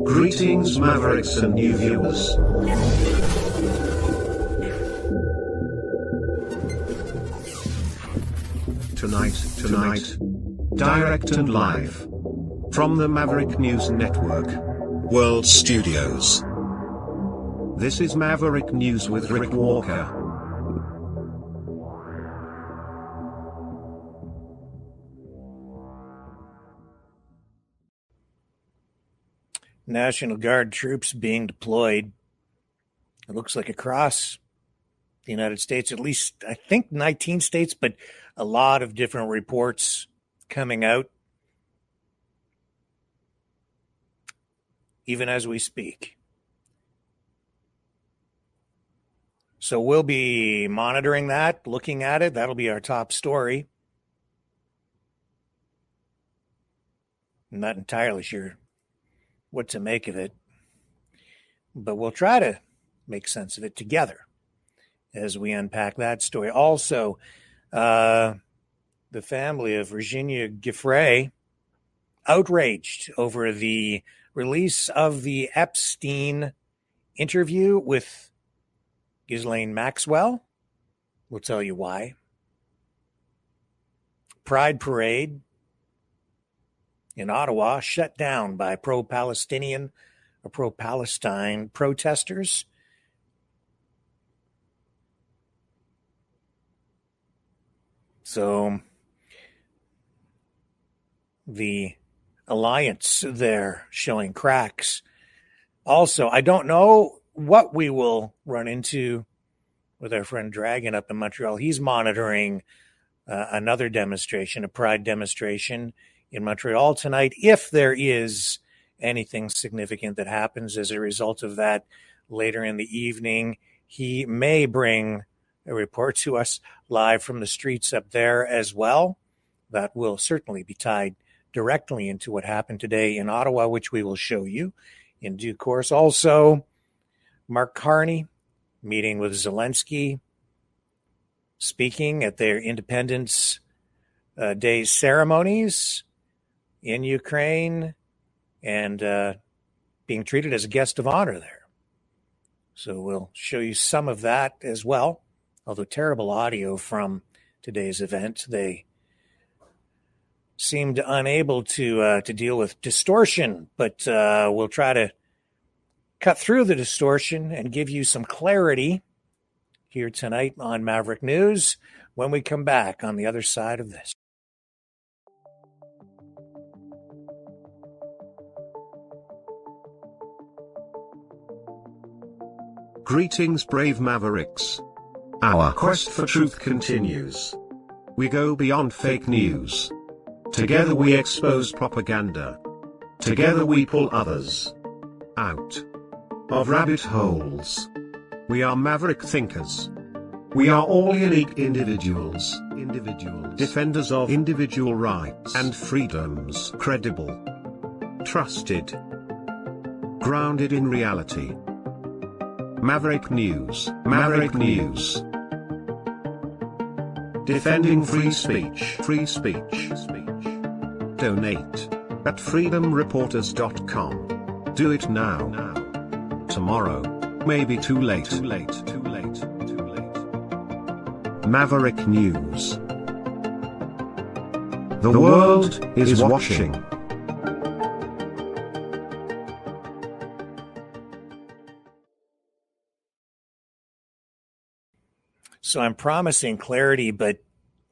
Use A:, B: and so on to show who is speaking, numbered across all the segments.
A: Greetings, Mavericks and new viewers. Tonight, direct and live from the Maverick News Network World Studios. This is Maverick News with Rick Walker.
B: National Guard troops being deployed, it looks like across the United States, at least I think 19 states, but a lot of different reports coming out even as we speak. So we'll be monitoring that, looking at it. That'll be our top story. I'm not entirely sure what to make of it, but we'll try to make sense of it together as we unpack that story. Also, the family of Virginia Giuffre outraged over the release of the Epstein interview with Ghislaine Maxwell. We'll tell you why. Pride Parade in Ottawa shut down by Pro-Palestinian or Pro-Palestine protesters. So the alliance there showing cracks. Also, I don't know what we will run into with our friend Dragon up in Montreal. He's monitoring another demonstration, a pride demonstration in Montreal tonight. If there is anything significant that happens as a result of that later in the evening, he may bring a report to us live from the streets up there as well. That will certainly be tied directly into what happened today in Ottawa, which we will show you in due course. Also, Mark Carney meeting with Zelensky, speaking at their Independence Day ceremonies in Ukraine, and being treated as a guest of honor there. So we'll show you some of that as well, although terrible audio from today's event. They seemed unable to deal with distortion, but we'll try to cut through the distortion and give you some clarity here tonight on Maverick News when we come back on the other side of this.
A: Greetings, brave Mavericks. Our quest for truth continues. We go beyond fake news. Together we expose propaganda. Together we pull others out of rabbit holes. We are maverick thinkers. We are all unique individuals. Defenders of individual rights and freedoms. Credible. Trusted. Grounded in reality. Maverick News. Maverick News. Defending free speech. Free speech. Donate at freedomreporters.com. Do it now. Tomorrow may be too late. Maverick News. The world is watching.
B: So I'm promising clarity, but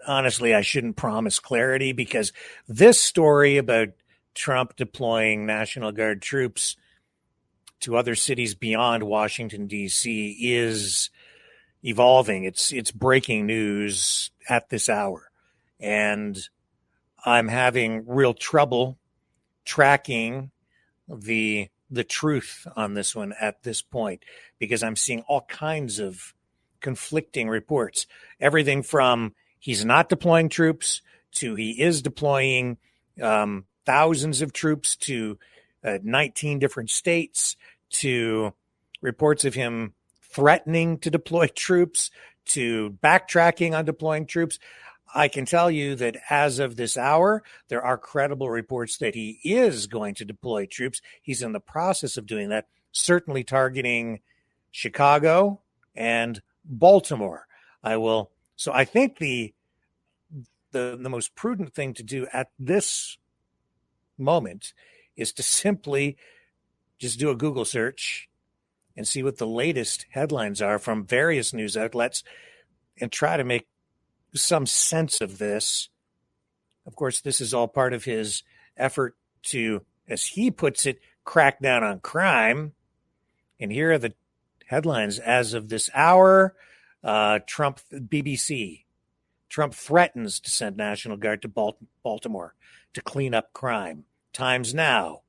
B: honestly, I shouldn't promise clarity, because this story about Trump deploying National Guard troops to other cities beyond Washington, D.C. is evolving. It's breaking news at this hour. And I'm having real trouble tracking the truth on this one at this point, because I'm seeing all kinds of conflicting reports. Everything from he's not deploying troops to he is deploying thousands of troops to 19 different states, to reports of him threatening to deploy troops, to backtracking on deploying troops. I can tell you that as of this hour, there are credible reports that he is going to deploy troops. He's in the process of doing that, certainly targeting Chicago and Baltimore. So I think the most prudent thing to do at this moment is to simply just do a Google search and see what the latest headlines are from various news outlets and try to make some sense of this. Of course, this is all part of his effort to, as he puts it, crack down on crime. And here are the headlines as of this hour. Trump, BBC, Trump threatens to send National Guard to Baltimore to clean up crime. Times Now,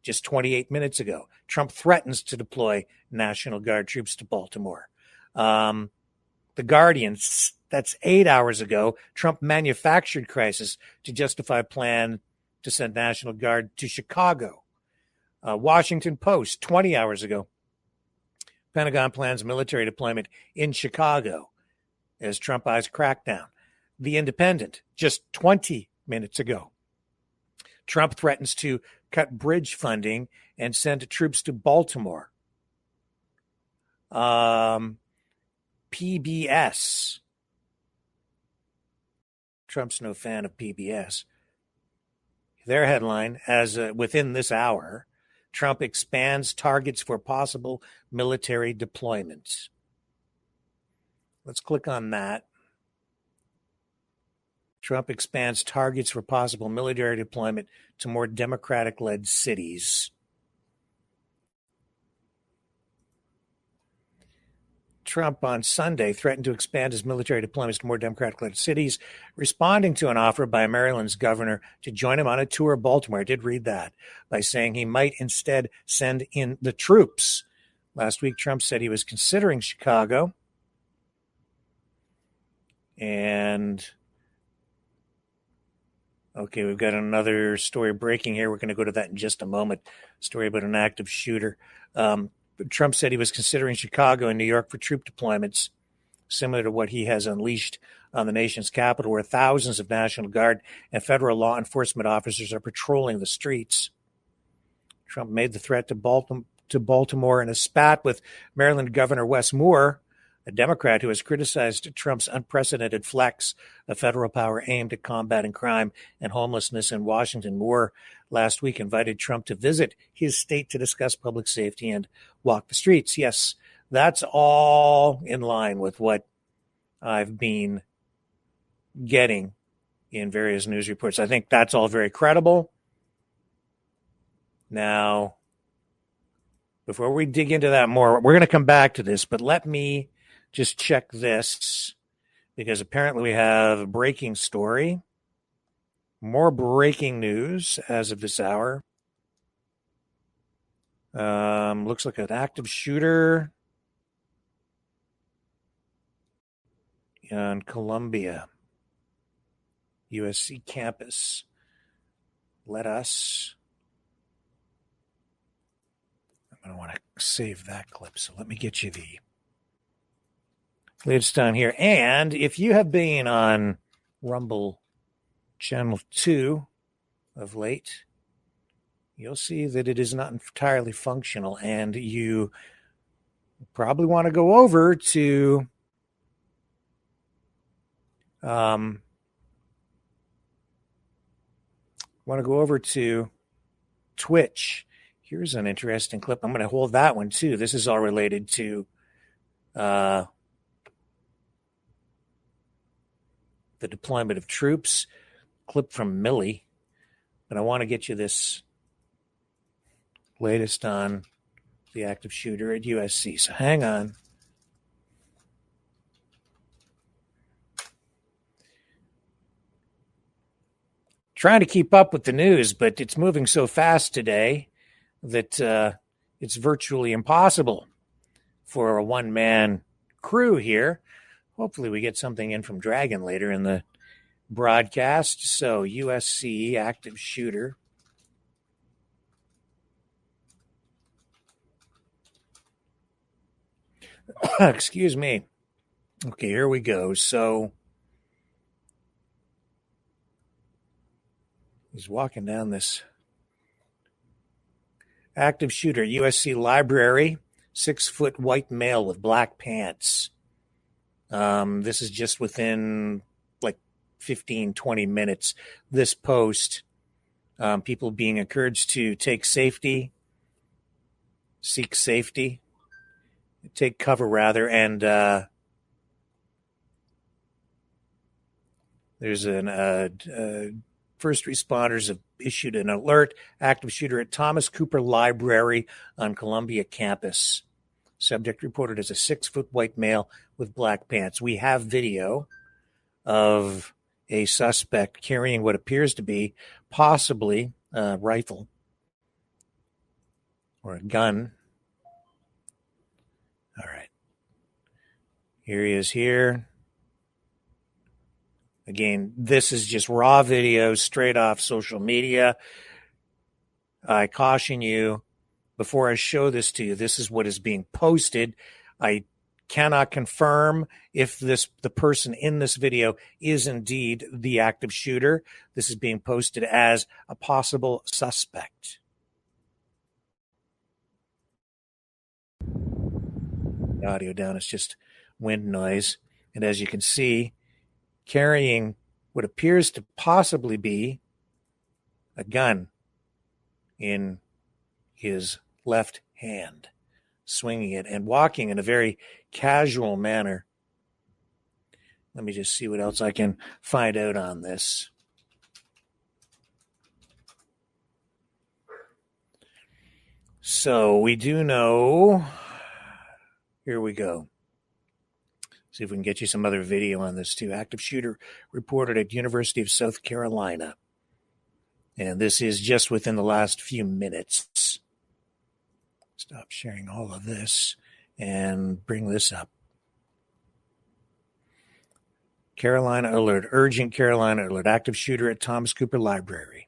B: just 28 minutes ago, Trump threatens to deploy National Guard troops to Baltimore. The Guardian, that's 8 hours ago, Trump manufactured crisis to justify plan to send National Guard to Chicago. Washington Post, 20 hours ago, Pentagon plans military deployment in Chicago as Trump eyes crackdown. The Independent, just 20 minutes ago, Trump threatens to cut bridge funding and send troops to Baltimore. PBS. Trump's no fan of PBS. Their headline, as within this hour, Trump expands targets for possible military deployments. Let's click on that. Trump expands targets for possible military deployment to more Democratic-led cities. Trump on Sunday threatened to expand his military deployments to more Democratic-led cities, responding to an offer by Maryland's governor to join him on a tour of Baltimore. I did read that, by saying he might instead send in the troops. Last week, Trump said he was considering Chicago. And, okay, we've got another story breaking here. We're going to go to that in just a moment. Story about an active shooter. Trump said he was considering Chicago and New York for troop deployments, similar to what he has unleashed on the nation's capital, where thousands of National Guard and federal law enforcement officers are patrolling the streets. Trump made the threat to Baltimore in a spat with Maryland Governor Wes Moore, a Democrat who has criticized Trump's unprecedented flex of federal power aimed at combating crime and homelessness in Washington. Moore last week invited Trump to visit his state to discuss public safety and walk the streets. Yes, that's all in line with what I've been getting in various news reports. I think that's all very credible. Now, before we dig into that more, we're going to come back to this, but let me just check this, because apparently we have a breaking story. More breaking news as of this hour. Looks like an active shooter on Columbia USC campus. I'm going to want to save that clip, so let me get you the latest down here. And if you have been on Rumble Channel 2 of late, you'll see that it is not entirely functional, and you probably want to go over to Twitch. Here's an interesting clip. I'm going to hold that one too. This is all related to the deployment of troops. Clip from Millie. But I want to get you this latest on the active shooter at USC. So hang on. Trying to keep up with the news, but it's moving so fast today that it's virtually impossible for a one-man crew here. Hopefully we get something in from Dragon later in the broadcast. So USC active shooter. Excuse me. Okay, here we go. So He's walking down this active shooter, USC library, 6-foot white male with black pants. This is just within like 15, 20 minutes. This post, people being encouraged to take cover rather, and there's an first responders have issued an alert. Active shooter at Thomas Cooper Library on Columbia campus. Subject reported as a 6-foot white male with black pants. We have video of a suspect carrying what appears to be possibly a rifle or a gun. All right. Here he is here. Again, this is just raw video straight off social media. I caution you, before I show this to you, this is what is being posted. I cannot confirm if the person in this video is indeed the active shooter. This is being posted as a possible suspect. The audio down is just wind noise. And as you can see, carrying what appears to possibly be a gun in his left hand, swinging it and walking in a very casual manner. Let me just see what else I can find out on this. So we do know, here we go. See if we can get you some other video on this too. Active shooter reported at University of South Carolina. And this is just within the last few minutes. Stop sharing all of this and bring this up. Carolina alert, urgent Carolina alert, active shooter at Thomas Cooper Library.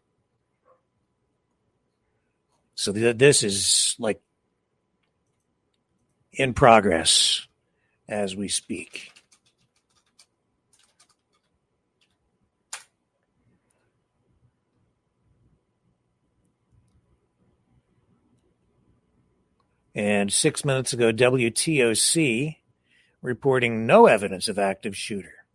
B: So this is like in progress as we speak. And 6 minutes ago, WTOC reporting no evidence of active shooter.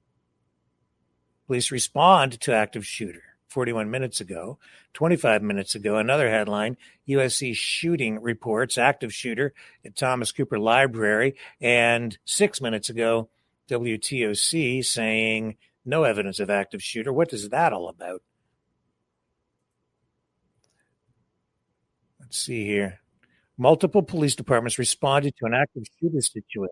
B: Police respond to active shooter. 41 minutes ago, 25 minutes ago, another headline, USC shooting reports, active shooter at Thomas Cooper Library. And 6 minutes ago, WTOC saying no evidence of active shooter. What is that all about? Let's see here. Multiple police departments responded to an active shooter situation.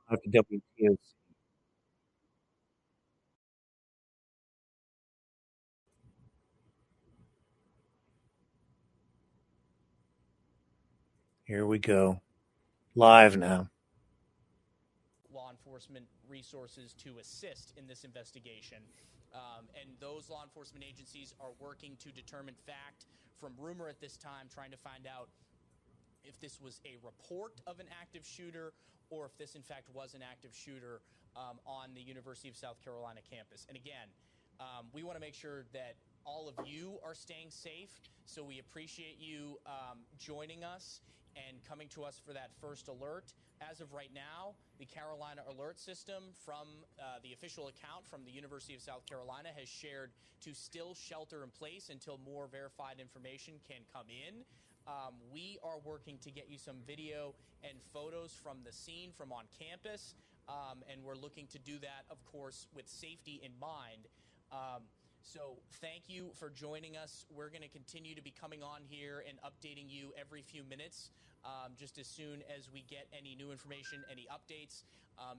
B: Of the WTOC. Here we go. Live now.
C: Law enforcement resources to assist in this investigation. And those law enforcement agencies are working to determine fact from rumor at this time, trying to find out if this was a report of an active shooter or if this, in fact, was an active shooter on the University of South Carolina campus. And again, we want to make sure that all of you are staying safe, so we appreciate you joining us and coming to us for that first alert. As of right now, the Carolina Alert System from the official account from the University of South Carolina has shared to still shelter in place until more verified information can come in. We are working to get you some video and photos from the scene from on campus, and we're looking to do that, of course, with safety in mind. So thank you for joining us. We're going to continue to be coming on here and updating you every few minutes, just as soon as we get any new information, any updates.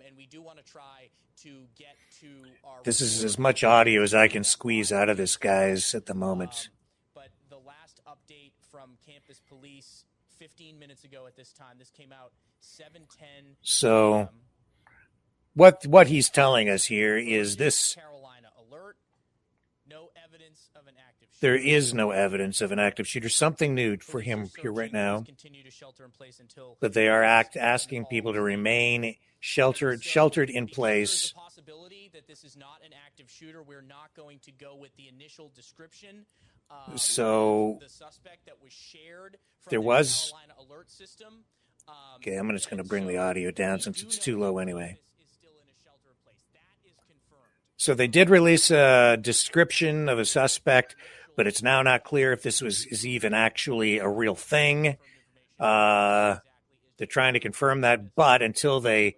C: And we do want to try to get to our...
B: This is as much audio as I can squeeze out of this, guys, at the moment.
C: But the last update from campus police 15 minutes ago at this time, this came out 7:10.
B: So what he's telling us here is this...
C: Carolina alert. No evidence of an active
B: there is no evidence of an active shooter. Something new for him here right now. But they are asking people to remain sheltered in place.
C: There's a possibility that this is not an active shooter. We're not going to go with the initial description.
B: So
C: the suspect that was shared from
B: there
C: the
B: was.
C: Carolina alert system.
B: Okay, I'm just going to bring the audio down since it's too low anyway. So they did release a description of a suspect, but it's now not clear if this is even actually a real thing. They're trying to confirm that, but until they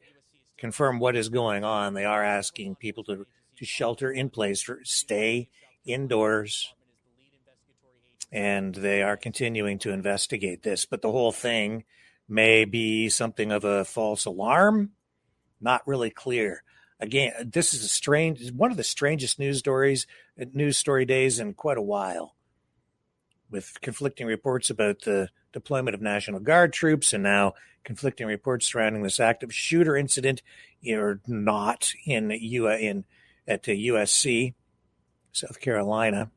B: confirm what is going on, they are asking people to shelter in place, stay indoors, and they are continuing to investigate this. But the whole thing may be something of a false alarm. Not really clear. Again, this is one of the strangest news story days in quite a while, with conflicting reports about the deployment of National Guard troops and now conflicting reports surrounding this active shooter incident or not at USC, South Carolina.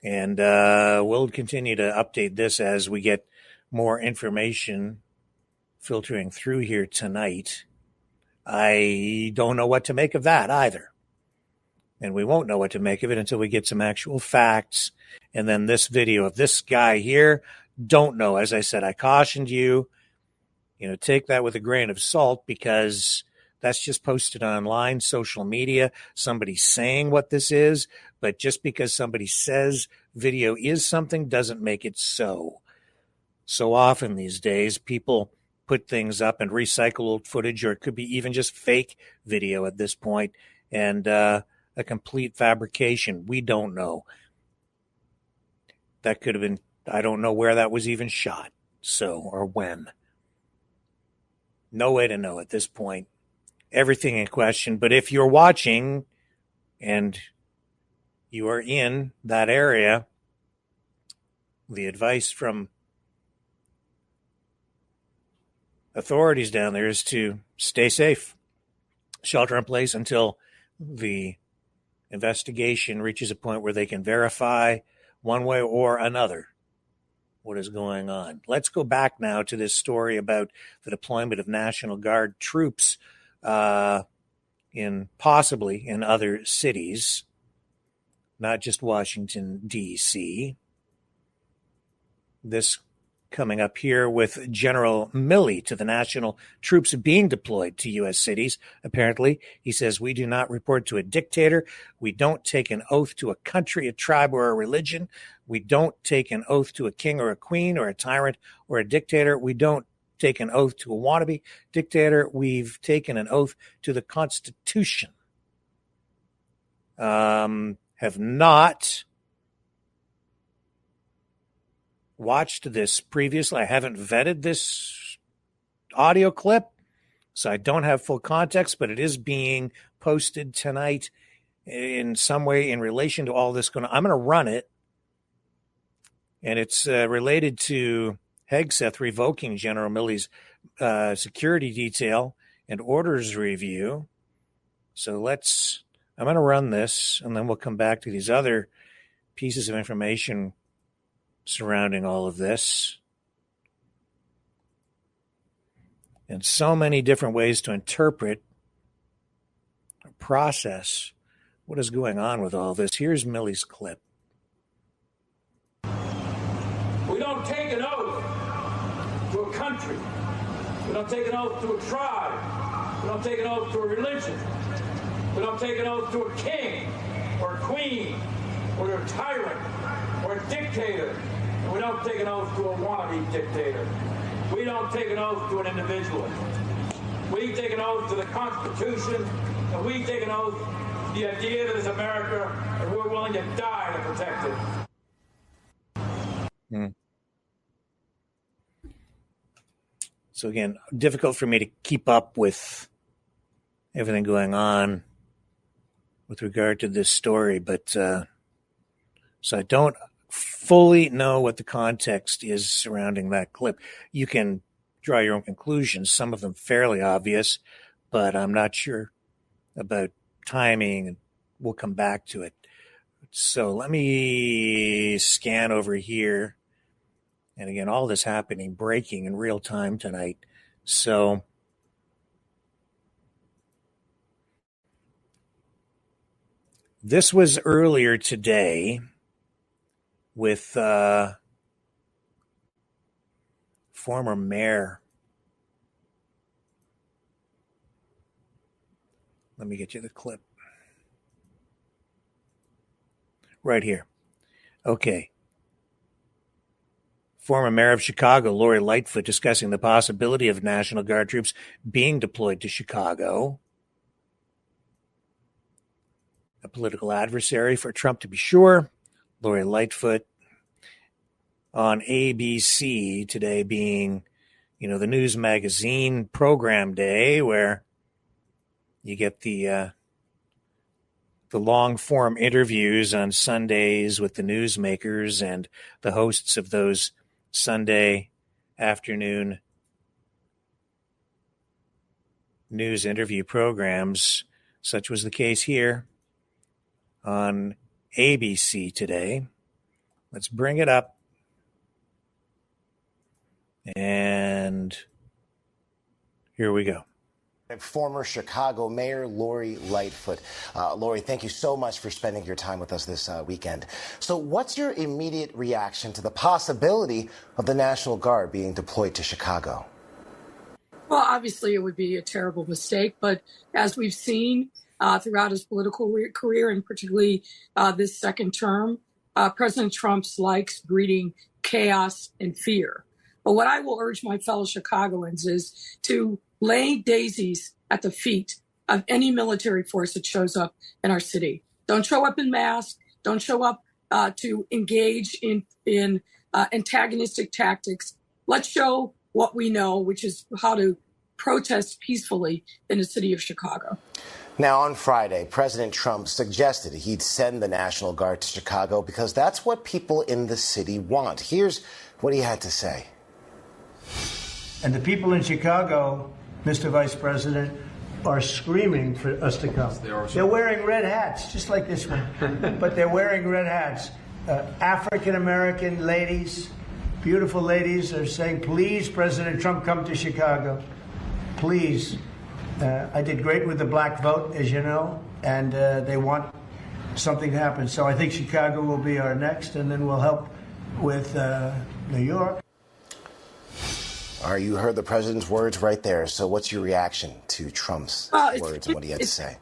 B: And we'll continue to update this as we get more information filtering through here tonight. I don't know what to make of that either. And we won't know what to make of it until we get some actual facts. And then this video of this guy here, don't know. As I said, I cautioned you, take that with a grain of salt because that's just posted online, social media, somebody saying what this is. But just because somebody says video is something doesn't make it so. So often these days, people put things up and recycle old footage, or it could be even just fake video at this point, and a complete fabrication. We don't know. That could have been, I don't know where that was even shot, or when. No way to know at this point. Everything in question. But if you're watching and you are in that area, the advice from authorities down there is to stay safe, shelter in place until the investigation reaches a point where they can verify one way or another what is going on. Let's go back now to this story about the deployment of National Guard troops possibly in other cities, not just Washington, D.C. This coming up here with General Milley to the national troops being deployed to U.S. cities. Apparently, he says, we do not report to a dictator. We don't take an oath to a country, a tribe, or a religion. We don't take an oath to a king or a queen or a tyrant or a dictator. We don't take an oath to a wannabe dictator. We've taken an oath to the Constitution. Have not watched this previously. I haven't vetted this audio clip, so I don't have full context, but it is being posted tonight in some way in relation to all this going on. I'm going to run it, and it's related to Hegseth revoking General Milley's security detail and orders review. So I'm going to run this, and then we'll come back to these other pieces of information surrounding all of this. And so many different ways to interpret or process what is going on with all this. Here's Milley's clip.
D: We don't take an oath to a country. We don't take an oath to a tribe. We don't take an oath to a religion. We don't take an oath to a king or a queen or a tyrant or a dictator. And we don't take an oath to a wannabe dictator. We don't take an oath to an individual. We take an oath to the Constitution, and we take an oath to the idea that it's America, and we're willing to die to protect it.
B: So again, difficult for me to keep up with everything going on with regard to this story, but so I don't fully know what the context is surrounding that clip. You can draw your own conclusions, some of them fairly obvious, but I'm not sure about timing, and we'll come back to it. So let me scan over here. And again, all this happening, breaking in real time tonight. So this was earlier today with former mayor. Let me get you the clip. Right here. Okay. Former mayor of Chicago, Lori Lightfoot, discussing the possibility of National Guard troops being deployed to Chicago. A political adversary for Trump, to be sure. Lori Lightfoot on ABC today, being, the news magazine program day, where you get the long form interviews on Sundays with the newsmakers and the hosts of those Sunday afternoon news interview programs. Such was the case here on ABC today. Let's bring it up. And here we go.
E: Former Chicago Mayor Lori Lightfoot. Lori, thank you so much for spending your time with us this weekend. So what's your immediate reaction to the possibility of the National Guard being deployed to Chicago?
F: Well, obviously it would be a terrible mistake, but as we've seen throughout his political career, and particularly this second term, President Trump likes breeding chaos and fear. But what I will urge my fellow Chicagoans is to lay daisies at the feet of any military force that shows up in our city. Don't show up in mass. Don't show up to engage in antagonistic tactics. Let's show what we know, which is how to protest peacefully in the city of Chicago.
E: Now, on Friday, President Trump suggested he'd send the National Guard to Chicago because that's what people in the city want. Here's what he had to say.
G: And the people in Chicago, Mr. Vice President, are screaming for us to come. They're wearing red hats, just like this one, but they're wearing red hats. African-American ladies, beautiful ladies, are saying, please, President Trump, come to Chicago. Please. I did great with the black vote, as you know, and they want something to happen. So I think Chicago will be our next, and then we'll help with New York.
E: All right, you heard the president's words right there. So what's your reaction to Trump's words and what he had to say?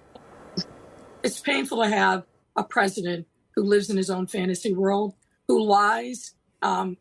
F: It's painful to have a president who lives in his own fantasy world, who lies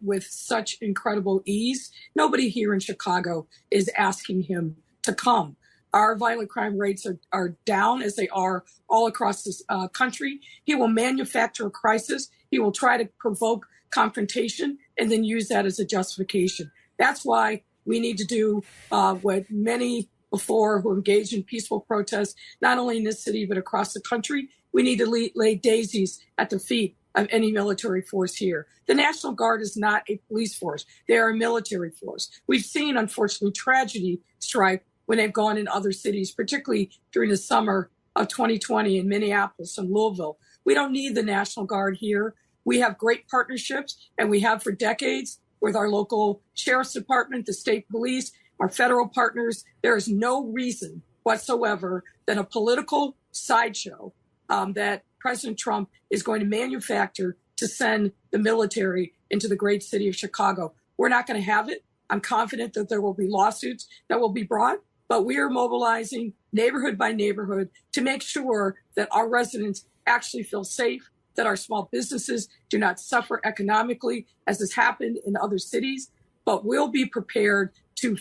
F: with such incredible ease. Nobody here in Chicago is asking him to come. Our violent crime rates are down, as they are all across this country. He will manufacture a crisis. He will try to provoke confrontation and then use that as a justification. That's why we need to do what many before who engaged in peaceful protests, not only in this city, but across the country. We need to lay daisies at the feet of any military force here. The National Guard is not a police force. They are a military force. We've seen, unfortunately, tragedy strike when they've gone in other cities, particularly during the summer of 2020 in Minneapolis and Louisville. We don't need the National Guard here. We have great partnerships, and we have for decades, with our local sheriff's department, the state police, our federal partners. There is no reason whatsoever that a political sideshow that President Trump is going to manufacture to send the military into the great city of Chicago. We're not going to have it. I'm confident that there will be lawsuits that will be brought, but we are mobilizing neighborhood by neighborhood to make sure that our residents actually feel safe, that our small businesses do not suffer economically, as has happened in other cities, but we'll be prepared to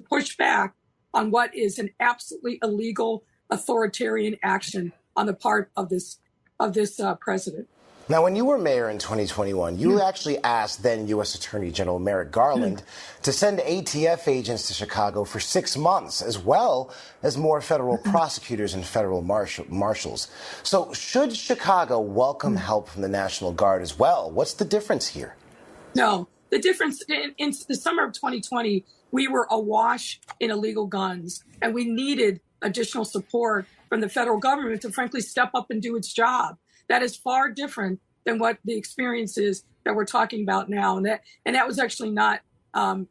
F: push back on what is an absolutely illegal authoritarian action on the part of this president.
E: Now, when you were mayor in 2021, you actually asked then U.S. Attorney General Merrick Garland to send ATF agents to Chicago for 6 months, as well as more federal prosecutors and federal marshals. So should Chicago welcome help from the National Guard as well? What's the difference here?
F: No, the difference in the summer of 2020, we were awash in illegal guns, and we needed additional support from the federal government to frankly step up and do its job. That is far different than what the experience is that we're talking about now. And that was actually not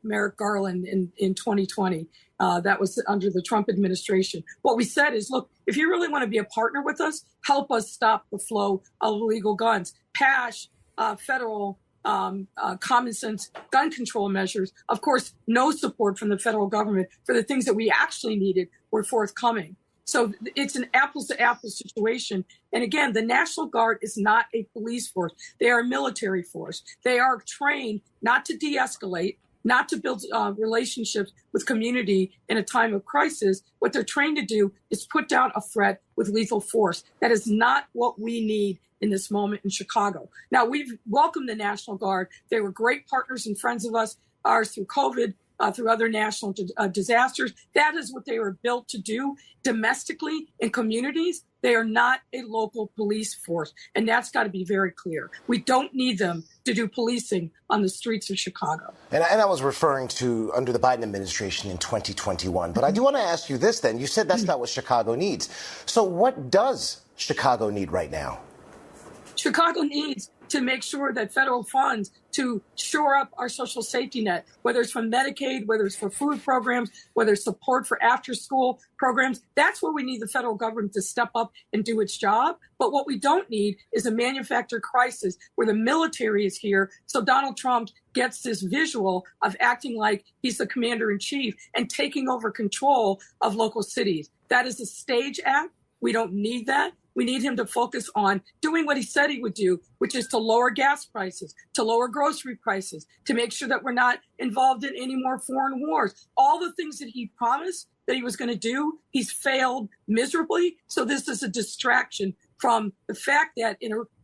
F: Merrick Garland in 2020. That was under the Trump administration. What we said is, look, if you really want to be a partner with us, help us stop the flow of illegal guns. Pass federal common sense gun control measures. Of course, no support from the federal government for the things that we actually needed were forthcoming. So it's an apples to apples situation. And again, the National Guard is not a police force. They are a military force. They are trained not to de-escalate, not to build relationships with community in a time of crisis. What they're trained to do is put down a threat with lethal force. That is not what we need in this moment in Chicago. Now, we've welcomed the National Guard. They were great partners and friends of ours through COVID, through other national disasters. That is what they were built to do domestically in communities. They are not a local police force, and that's got to be very clear. We don't need them to do policing on the streets of Chicago.
E: And I was referring to under the Biden administration in 2021. But I do want to ask you this then. You said that's not what Chicago needs. So what does Chicago need right now?
F: Chicago needs to make sure that federal funds to shore up our social safety net, whether it's from Medicaid, whether it's for food programs, whether it's support for after-school programs. That's where we need the federal government to step up and do its job. But what we don't need is a manufactured crisis where the military is here. So Donald Trump gets this visual of acting like he's the commander in chief and taking over control of local cities. That is a stage act. We don't need that. We need him to focus on doing what he said he would do, which is to lower gas prices, to lower grocery prices, to make sure that we're not involved in any more foreign wars. All the things that he promised that he was going to do, he's failed miserably. So this is a distraction from the fact that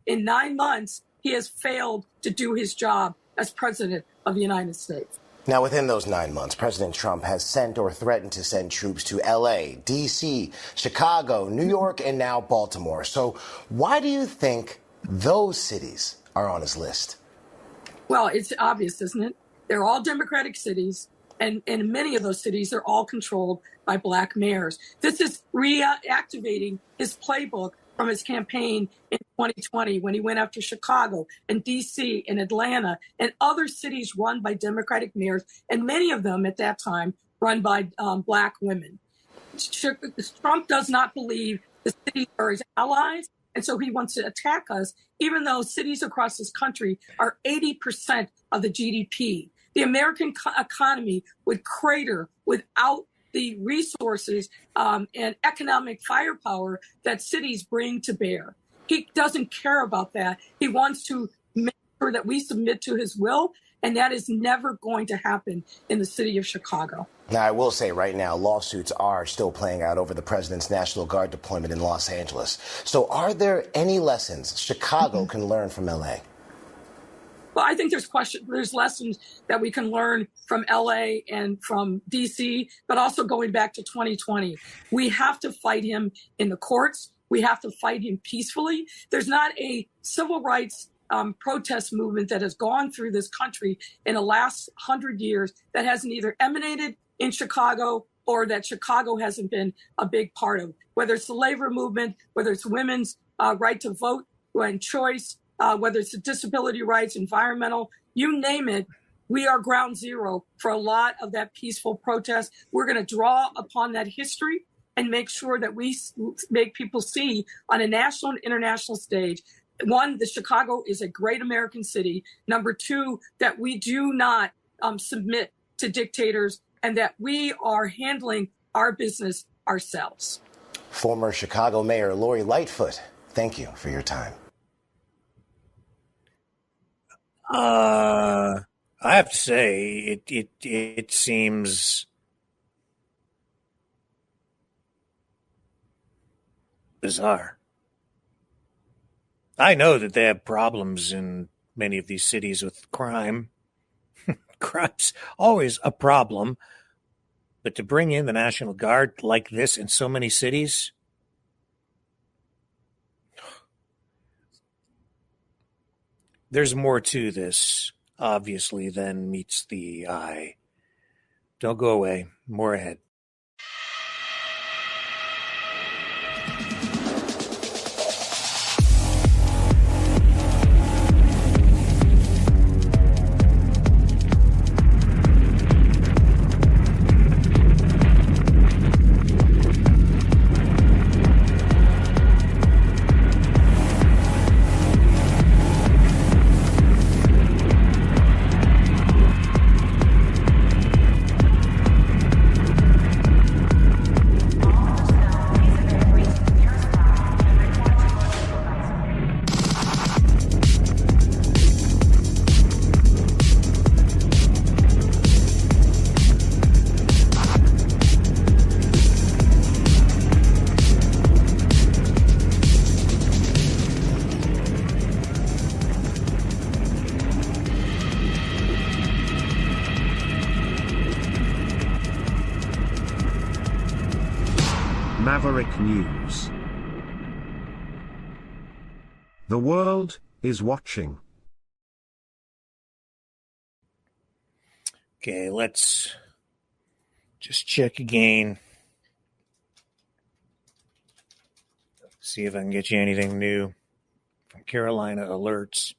F: in 9 months, he has failed to do his job as president of the United States.
E: Now, within those 9 months, President Trump has sent or threatened to send troops to L.A., D.C., Chicago, New York, and now Baltimore. So why do you think those cities are on his list?
F: Well, it's obvious, isn't it? They're all Democratic cities, and in many of those cities, they're all controlled by black mayors. This is reactivating his playbook from his campaign in 2020 when he went after Chicago and D.C. and Atlanta and other cities run by Democratic mayors, and many of them at that time run by black women. Trump does not believe the cities are his allies, and so he wants to attack us, even though cities across this country are 80% of the GDP. The American economy would crater without the resources and economic firepower that cities bring to bear. He doesn't care about that. He wants to make sure that we submit to his will, and that is never going to happen in the city of Chicago.
E: Now, I will say right now, lawsuits are still playing out over the president's National Guard deployment in Los Angeles. So are there any lessons Chicago can learn from L.A.?
F: Well, I think there's lessons that we can learn from LA and from DC, but also going back to 2020. We have to fight him in the courts. We have to fight him peacefully. There's not a civil rights protest movement that has gone through this country in the last 100 years that hasn't either emanated in Chicago or that Chicago hasn't been a big part of, whether it's the labor movement, whether it's women's right to vote and choice, whether it's the disability rights, environmental, you name it. We are ground zero for a lot of that peaceful protest. We're going to draw upon that history and make sure that we make people see on a national and international stage, one, that Chicago is a great American city. Number two, that we do not submit to dictators and that we are handling our business ourselves.
E: Former Chicago Mayor Lori Lightfoot, thank you for your time.
B: I have to say, it seems bizarre. I know that they have problems in many of these cities with crime. Crime's always a problem. But to bring in the National Guard like this in so many cities, there's more to this, obviously, than meets the eye. Don't go away. More ahead.
A: Maverick News. The world is watching.
B: Okay, let's just check again. See if I can get you anything new from Carolina Alerts.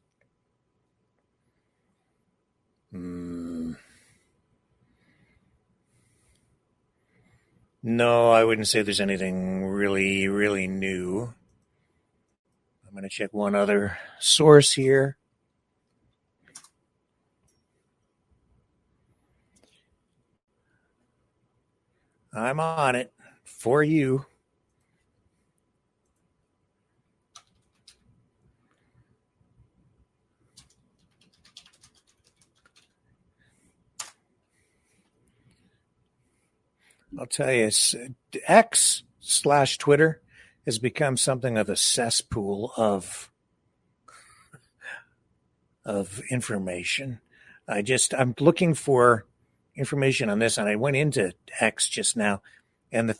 B: No, I wouldn't say there's anything really, really new. I'm going to check one other source here. I'm on it for you. I'll tell you, X/Twitter has become something of a cesspool of information. I'm looking for information on this, and I went into X just now, and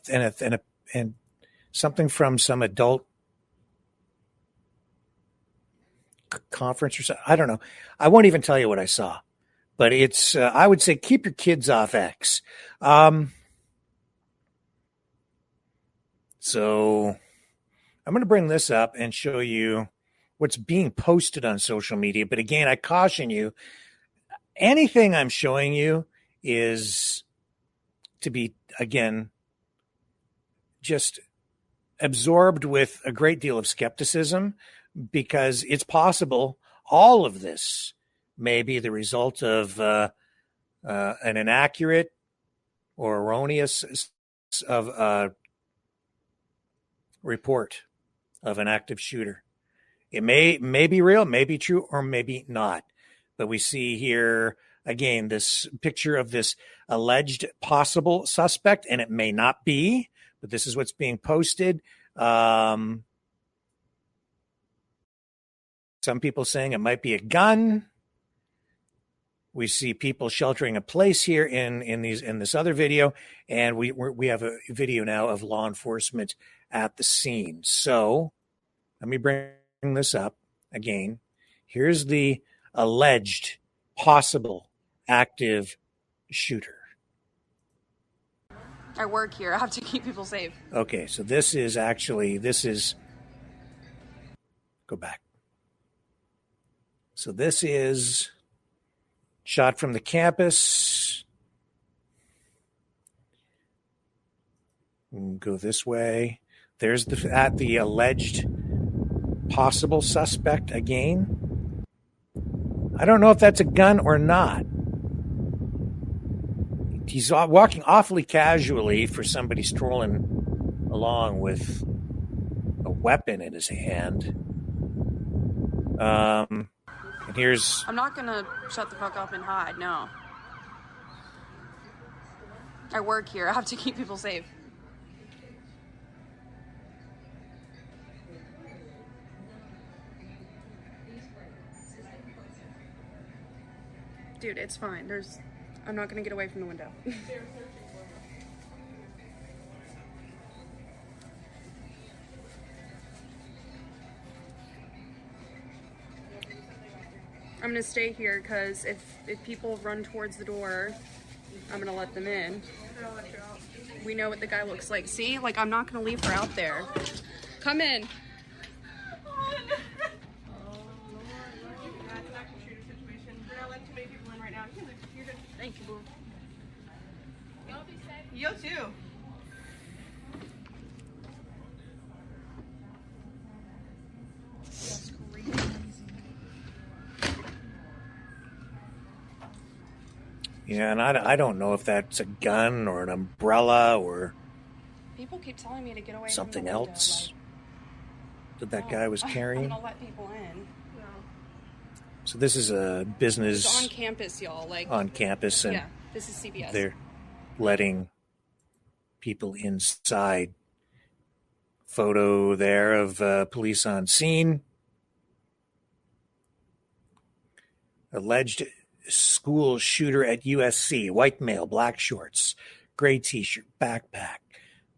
B: something from some adult conference or something. I don't know. I won't even tell you what I saw, but it's. I would say keep your kids off X. So I'm going to bring this up and show you what's being posted on social media. But again, I caution you, anything I'm showing you is to be, again, just absorbed with a great deal of skepticism, because it's possible all of this may be the result of an inaccurate or erroneous report of an active shooter. It may be real, may be true, or maybe not. But we see here, again, this picture of this alleged possible suspect, and it may not be, but this is what's being posted. Some people saying it might be a gun. We see people sheltering in place here in this other video, and we have a video now of law enforcement at the scene. So let me bring this up again. Here's the alleged possible active shooter.
H: I work here. I have to keep people safe.
B: Okay, so go back. So this is shot from the campus. Go this way. There's the alleged possible suspect again. I don't know if that's a gun or not. He's walking awfully casually for somebody strolling along with a weapon in his hand. And here's...
H: I'm not gonna shut the fuck up and hide, no. I work here. I have to keep people safe. Dude, it's fine. I'm not gonna get away from the window. I'm gonna stay here because if people run towards the door, I'm gonna let them in. We know what the guy looks like. See? Like, I'm not gonna leave her out there. Come in. Thank you, boo. Y'all be safe. You too. That's crazy.
B: Yeah, and I don't know if that's a gun or an umbrella or
H: people keep telling me to get away
B: something
H: from the window,
B: else that guy was carrying.
H: I'm gonna let people in.
B: So this is a business.
H: It's on campus, y'all. Like
B: on campus, and
H: yeah, this is CBS.
B: They're letting people inside. Photo there of police on scene. Alleged school shooter at USC. White male, black shorts, gray t-shirt, backpack.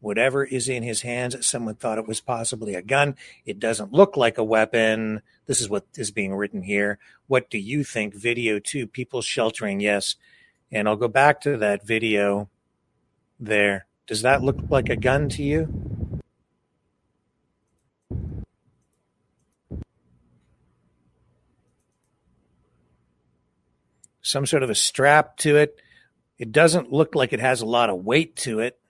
B: Whatever is in his hands, someone thought it was possibly a gun. It doesn't look like a weapon. This is what is being written here. What do you think? Video 2, people sheltering, yes. And I'll go back to that video there. Does that look like a gun to you? Some sort of a strap to it. It doesn't look like it has a lot of weight to it.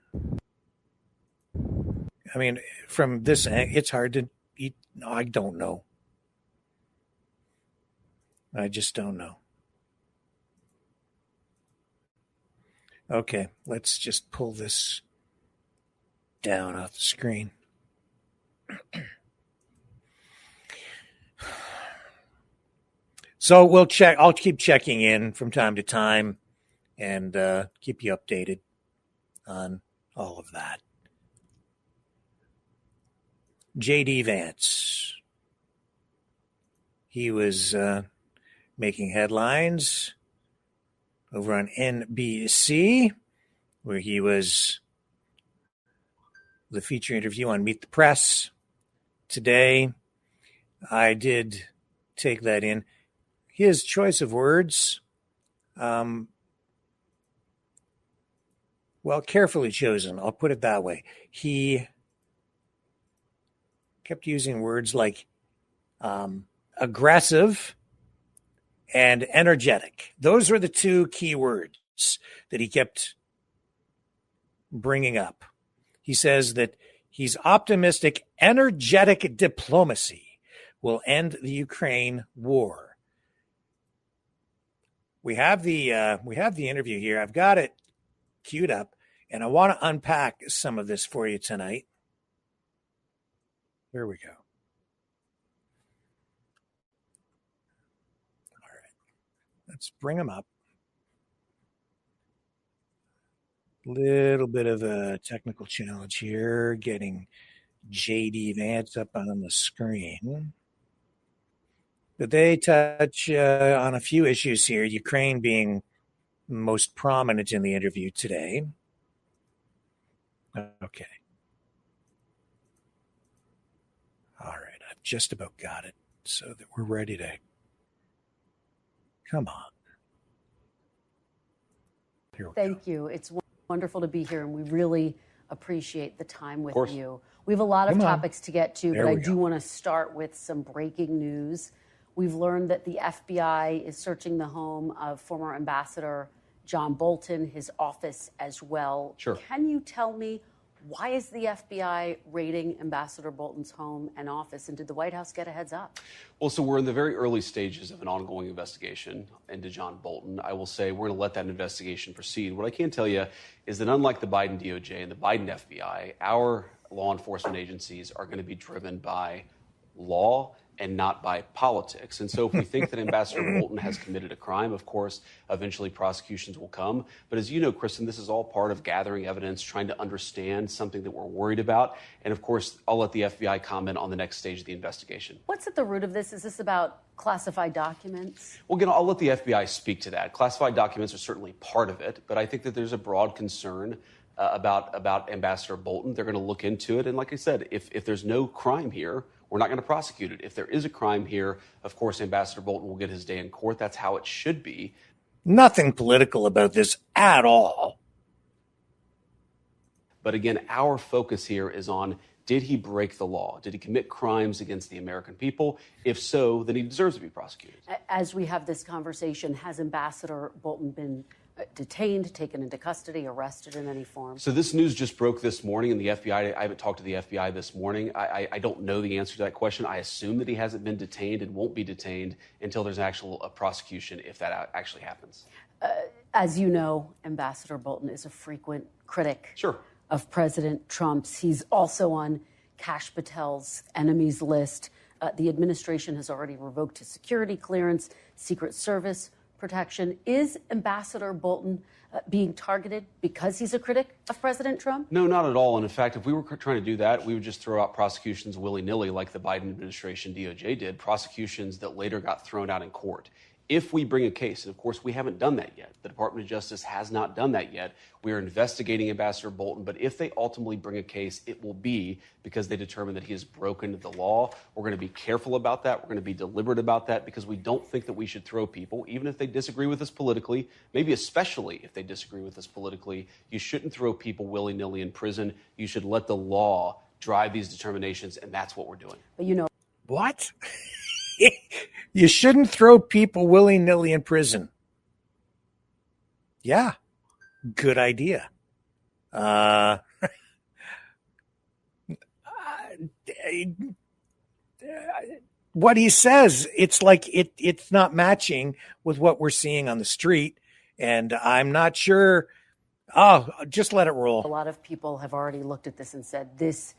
B: I mean, from this, it's hard to eat. No, I don't know. I just don't know. Okay, let's just pull this down off the screen. So we'll check. I'll keep checking in from time to time and keep you updated on all of that. J.D. Vance. He was making headlines over on NBC, where he was the feature interview on Meet the Press today. I did take that in. His choice of words, well, carefully chosen. I'll put it that way. He kept using words like aggressive and energetic. Those were the two key words that he kept bringing up. He says that he's optimistic, energetic diplomacy will end the Ukraine war. We have the interview here. I've got it queued up, and I want to unpack some of this for you tonight. There we go. All right. Let's bring them up. Little bit of a technical challenge here, getting J.D. Vance up on the screen. But they touch on a few issues here, Ukraine being most prominent in the interview today. Okay. All right, I've just about got it so that we're ready to come on.
I: Thank you. It's wonderful to be here, and we really appreciate the time with you. We have a lot of topics to get to, but I do want to start with some breaking news. We've learned that the FBI is searching the home of former Ambassador John Bolton, his office as well.
J: Sure.
I: Can you tell me, why is the FBI raiding Ambassador Bolton's home and office, and did the White House get a heads up?
J: Well, so we're in the very early stages of an ongoing investigation into John Bolton. I will say we're going to let that investigation proceed. What I can tell you is that unlike the Biden DOJ and the Biden FBI, our law enforcement agencies are going to be driven by law and not by politics. And so if we think that Ambassador Bolton has committed a crime, of course, eventually prosecutions will come. But as you know, Kristen, this is all part of gathering evidence, trying to understand something that we're worried about. And of course, I'll let the FBI comment on the next stage of the investigation.
I: What's at the root of this? Is this about classified documents?
J: Well, again, I'll let the FBI speak to that. Classified documents are certainly part of it, but I think that there's a broad concern about Ambassador Bolton. They're going to look into it. And like I said, if there's no crime here, we're not going to prosecute it. If there is a crime here, of course, Ambassador Bolton will get his day in court. That's how it should be.
B: Nothing political about this at all.
J: But again, our focus here is on, did he break the law? Did he commit crimes against the American people? If so, then he deserves to be prosecuted.
I: As we have this conversation, has Ambassador Bolton been detained, taken into custody, arrested in any form?
J: So this news just broke this morning, and the FBI, I haven't talked to the FBI this morning. I don't know the answer to that question. I assume that he hasn't been detained and won't be detained until there's actual prosecution, if that actually happens.
I: As you know, Ambassador Bolton is a frequent critic of President Trump's. He's also on Kash Patel's enemies list. The administration has already revoked his security clearance, Secret Service protection. Is Ambassador Bolton being targeted because he's a critic of President Trump?
J: No, not at all. And in fact, if we were trying to do that, we would just throw out prosecutions willy-nilly like the Biden administration DOJ did, prosecutions that later got thrown out in court. If we bring a case, and of course we haven't done that yet, the Department of Justice has not done that yet. We are investigating Ambassador Bolton, but if they ultimately bring a case, it will be because they determine that he has broken the law. We're going to be careful about that. We're going to be deliberate about that because we don't think that we should throw people, even if they disagree with us politically, maybe especially if they disagree with us politically. You shouldn't throw people willy-nilly in prison. You should let the law drive these determinations, and that's what we're doing.
I: But you know
B: what? You shouldn't throw people willy-nilly in prison. Yeah, good idea. What he says, it's like it's not matching with what we're seeing on the street, and I'm not sure. Oh, just let it roll.
I: A lot of people have already looked at this and said this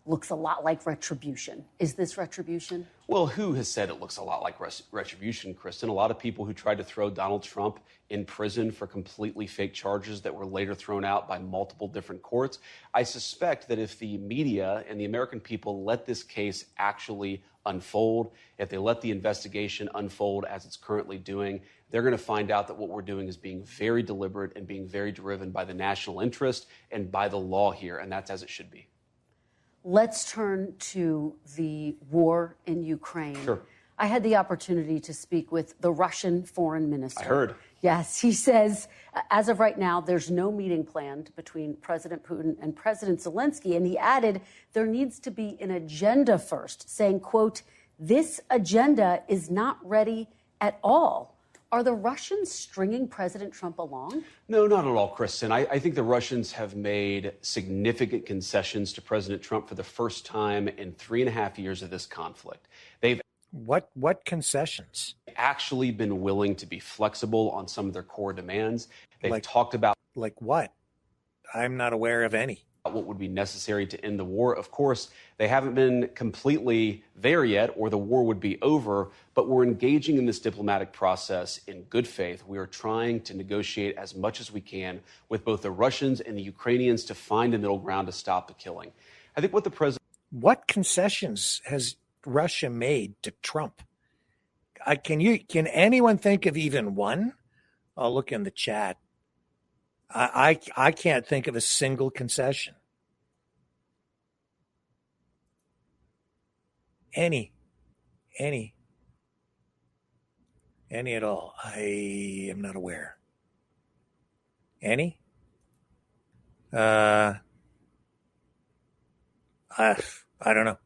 I: looks a lot like retribution. Is this retribution?
J: Well, who has said it looks a lot like retribution, Kristen? A lot of people who tried to throw Donald Trump in prison for completely fake charges that were later thrown out by multiple different courts. I suspect that if the media and the American people let this case actually unfold, if they let the investigation unfold as it's currently doing, they're going to find out that what we're doing is being very deliberate and being very driven by the national interest and by the law here, and that's as it should be.
I: Let's turn to the war in Ukraine.
J: Sure.
I: I had the opportunity to speak with the Russian foreign minister.
J: I heard.
I: Yes, he says, as of right now, there's no meeting planned between President Putin and President Zelensky. And he added, there needs to be an agenda first, saying, quote, this agenda is not ready at all. Are the Russians stringing President Trump along?
J: No, not at all, Kristen. I think the Russians have made significant concessions to President Trump for the first time in 3.5 years of this conflict. They've
B: What concessions?
J: actually been willing to be flexible on some of their core demands. They've talked about
B: like what? I'm not aware of any.
J: What would be necessary to end the war. Of course, they haven't been completely there yet, or the war would be over, but we're engaging in this diplomatic process in good faith. We are trying to negotiate as much as we can with both the Russians and the Ukrainians to find a middle ground to stop the killing. I think what the president...
B: What concessions has Russia made to Trump? Can anyone think of even one? I'll look in the chat. I can't think of a single concession. Any at all. I am not aware. Any? I don't know.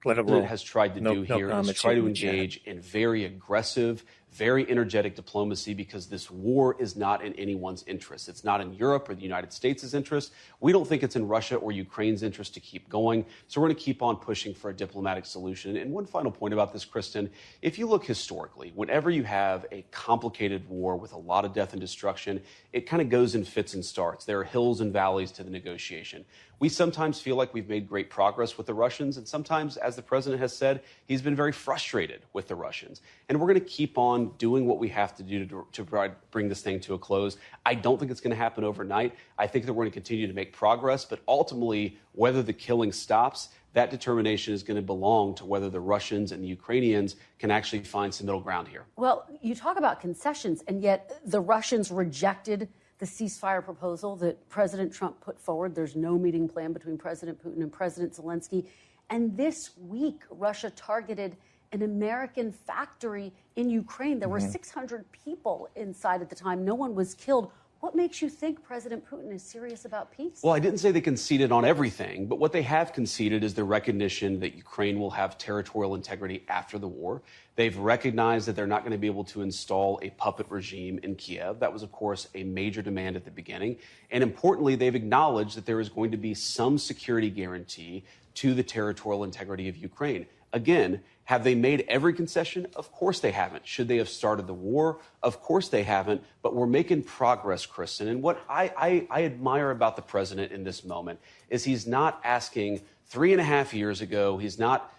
B: Let it roll.
J: Has tried to do here is try to engage in very aggressive, very energetic diplomacy because this war is not in anyone's interest. It's not in Europe or the United States' interest. We don't think it's in Russia or Ukraine's interest to keep going. So we're going to keep on pushing for a diplomatic solution. And one final point about this, Kristen, if you look historically, whenever you have a complicated war with a lot of death and destruction, it kind of goes in fits and starts. There are hills and valleys to the negotiation. We sometimes feel like we've made great progress with the Russians, and sometimes, as the president has said, he's been very frustrated with the Russians. And we're going to keep on doing what we have to do to bring this thing to a close. I don't think it's going to happen overnight. I think that we're going to continue to make progress, but ultimately, whether the killing stops, that determination is going to belong to whether the Russians and the Ukrainians can actually find some middle ground here.
I: Well, you talk about concessions, and yet the Russians rejected the ceasefire proposal that President Trump put forward. There's no meeting plan between President Putin and President Zelensky. And this week, Russia targeted an American factory in Ukraine. There were 600 people inside at the time. No one was killed. What makes you think President Putin is serious about peace?
J: Well, I didn't say they conceded on everything, but what they have conceded is the recognition that Ukraine will have territorial integrity after the war. They've recognized that they're not going to be able to install a puppet regime in Kiev. That was, of course, a major demand at the beginning. And importantly, they've acknowledged that there is going to be some security guarantee to the territorial integrity of Ukraine. Again, have they made every concession? Of course they haven't. Should they have started the war? Of course they haven't. But we're making progress, Kristen. And what I admire about the president in this moment is he's not asking 3.5 years ago. He's not,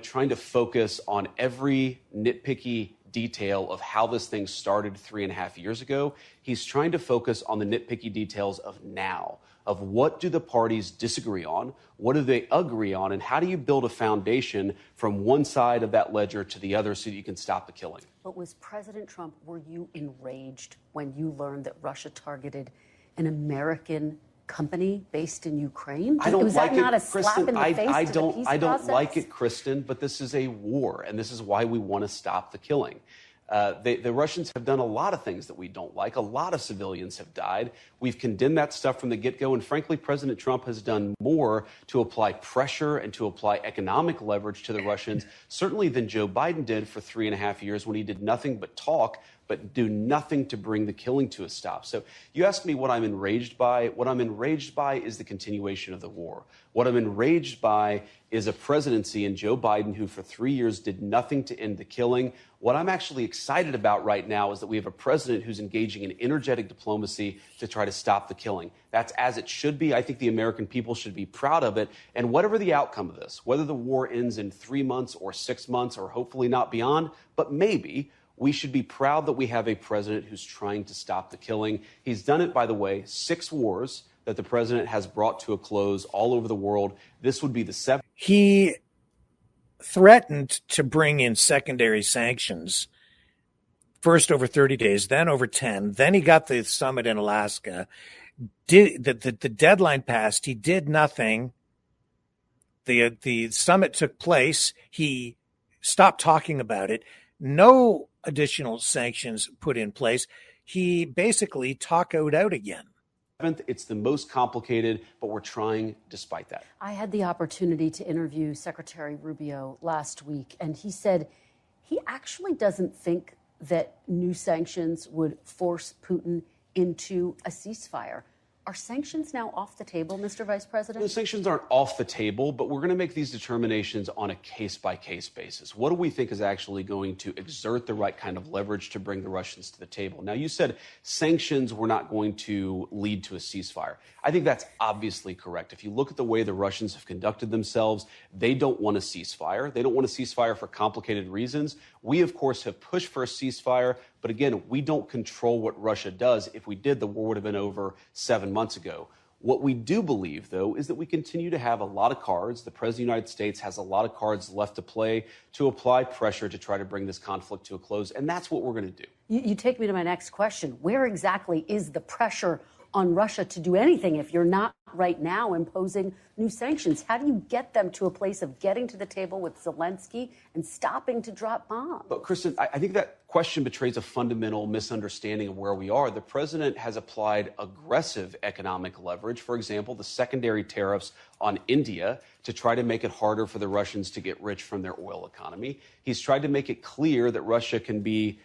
J: trying to focus on every nitpicky detail of how this thing started 3.5 years ago. He's trying to focus on the nitpicky details of now, of what do the parties disagree on, what do they agree on, and how do you build a foundation from one side of that ledger to the other so that you can stop the killing.
I: But was President Trump, were you enraged when you learned that Russia targeted an American company based in Ukraine?
J: I don't
I: was
J: like
I: that not
J: it,
I: a slap
J: Kristen.
I: in the face
J: I
I: to the
J: don't.
I: peace
J: I don't
I: process?
J: like it, Kristen. But this is a war, and this is why we want to stop the killing. The Russians have done a lot of things that we don't like. A lot of civilians have died. We've condemned that stuff from the get-go. And frankly, President Trump has done more to apply pressure and to apply economic leverage to the Russians, certainly than Joe Biden did for 3.5 years when he did nothing but talk, but do nothing to bring the killing to a stop. So you ask me what I'm enraged by. What I'm enraged by is the continuation of the war. What I'm enraged by is a presidency and Joe Biden who for 3 years did nothing to end the killing. What I'm actually excited about right now is that we have a president who's engaging in energetic diplomacy to try to stop the killing. That's as it should be. I think the American people should be proud of it. And whatever the outcome of this, whether the war ends in 3 months or 6 months or hopefully not beyond, but maybe, we should be proud that we have a president who's trying to stop the killing. He's done it, by the way, 6 wars that the president has brought to a close all over the world. This would be the 7th.
B: He threatened to bring in secondary sanctions, first over 30 days, then over 10. Then he got the summit in Alaska. The deadline passed. He did nothing. The summit took place. He stopped talking about it. No additional sanctions put in place. He basically tacoed out again.
J: It's the most complicated, but we're trying despite that.
I: I had the opportunity to interview Secretary Rubio last week, and he said he actually doesn't think that new sanctions would force Putin into a ceasefire. Are sanctions now off the table, Mr. Vice President?
J: The sanctions aren't off the table, but we're going to make these determinations on a case-by-case basis. What do we think is actually going to exert the right kind of leverage to bring the Russians to the table? Now, you said sanctions were not going to lead to a ceasefire. I think that's obviously correct. If you look at the way the Russians have conducted themselves, they don't want a ceasefire. They don't want a ceasefire for complicated reasons. We, of course, have pushed for a ceasefire. But again, we don't control what Russia does. If we did, the war would have been over 7 months ago. What we do believe, though, is that we continue to have a lot of cards. The President of the United States has a lot of cards left to play to apply pressure to try to bring this conflict to a close. And that's what we're going to do.
I: You take me to my next question. Where exactly is the pressure on Russia to do anything if you're not right now imposing new sanctions? How do you get them to a place of getting to the table with Zelensky and stopping to drop bombs?
J: But, Kristen, I think that question betrays a fundamental misunderstanding of where we are. The president has applied aggressive economic leverage, for example, the secondary tariffs on India, to try to make it harder for the Russians to get rich from their oil economy. He's tried to make it clear that Russia can be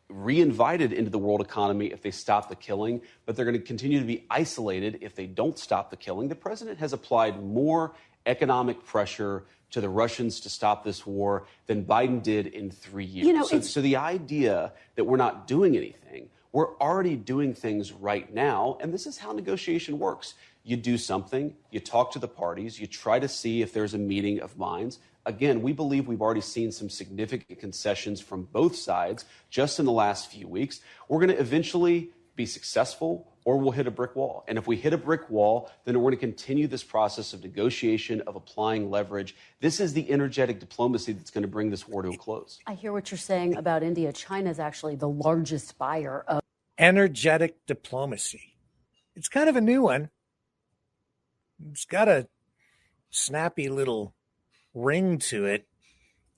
J: re-invited into the world economy if they stop the killing, but they're going to continue to be isolated if they don't stop the killing. The president has applied more economic pressure to the Russians to stop this war than Biden did in 3 years. So the idea that we're not doing anything, we're already doing things right now, and this is how negotiation works. You do something, you talk to the parties, you try to see if there's a meeting of minds. Again, we believe we've already seen some significant concessions from both sides just in the last few weeks. We're going to eventually be successful, or we'll hit a brick wall. And if we hit a brick wall, then we're going to continue this process of negotiation, of applying leverage. This is the energetic diplomacy that's going to bring this war to a close.
I: I hear what you're saying about India. China is actually the largest buyer of
B: energetic diplomacy. It's kind of a new one. It's got a snappy little ring to it.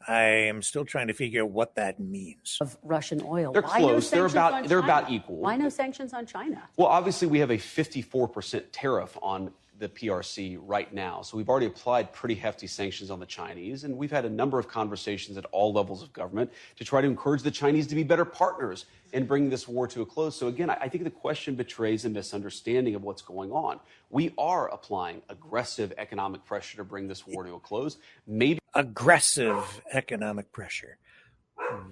B: I am still trying to figure out what that means.
I: Of Russian oil.
J: They're close. They're about equal.
I: Why no sanctions on China?
J: Well, obviously, we have a 54% tariff on the PRC right now. So we've already applied pretty hefty sanctions on the Chinese. And we've had a number of conversations at all levels of government to try to encourage the Chinese to be better partners in bringing this war to a close. So again, I think the question betrays a misunderstanding of what's going on. We are applying aggressive economic pressure to bring this war to a close. Maybe
B: aggressive economic pressure,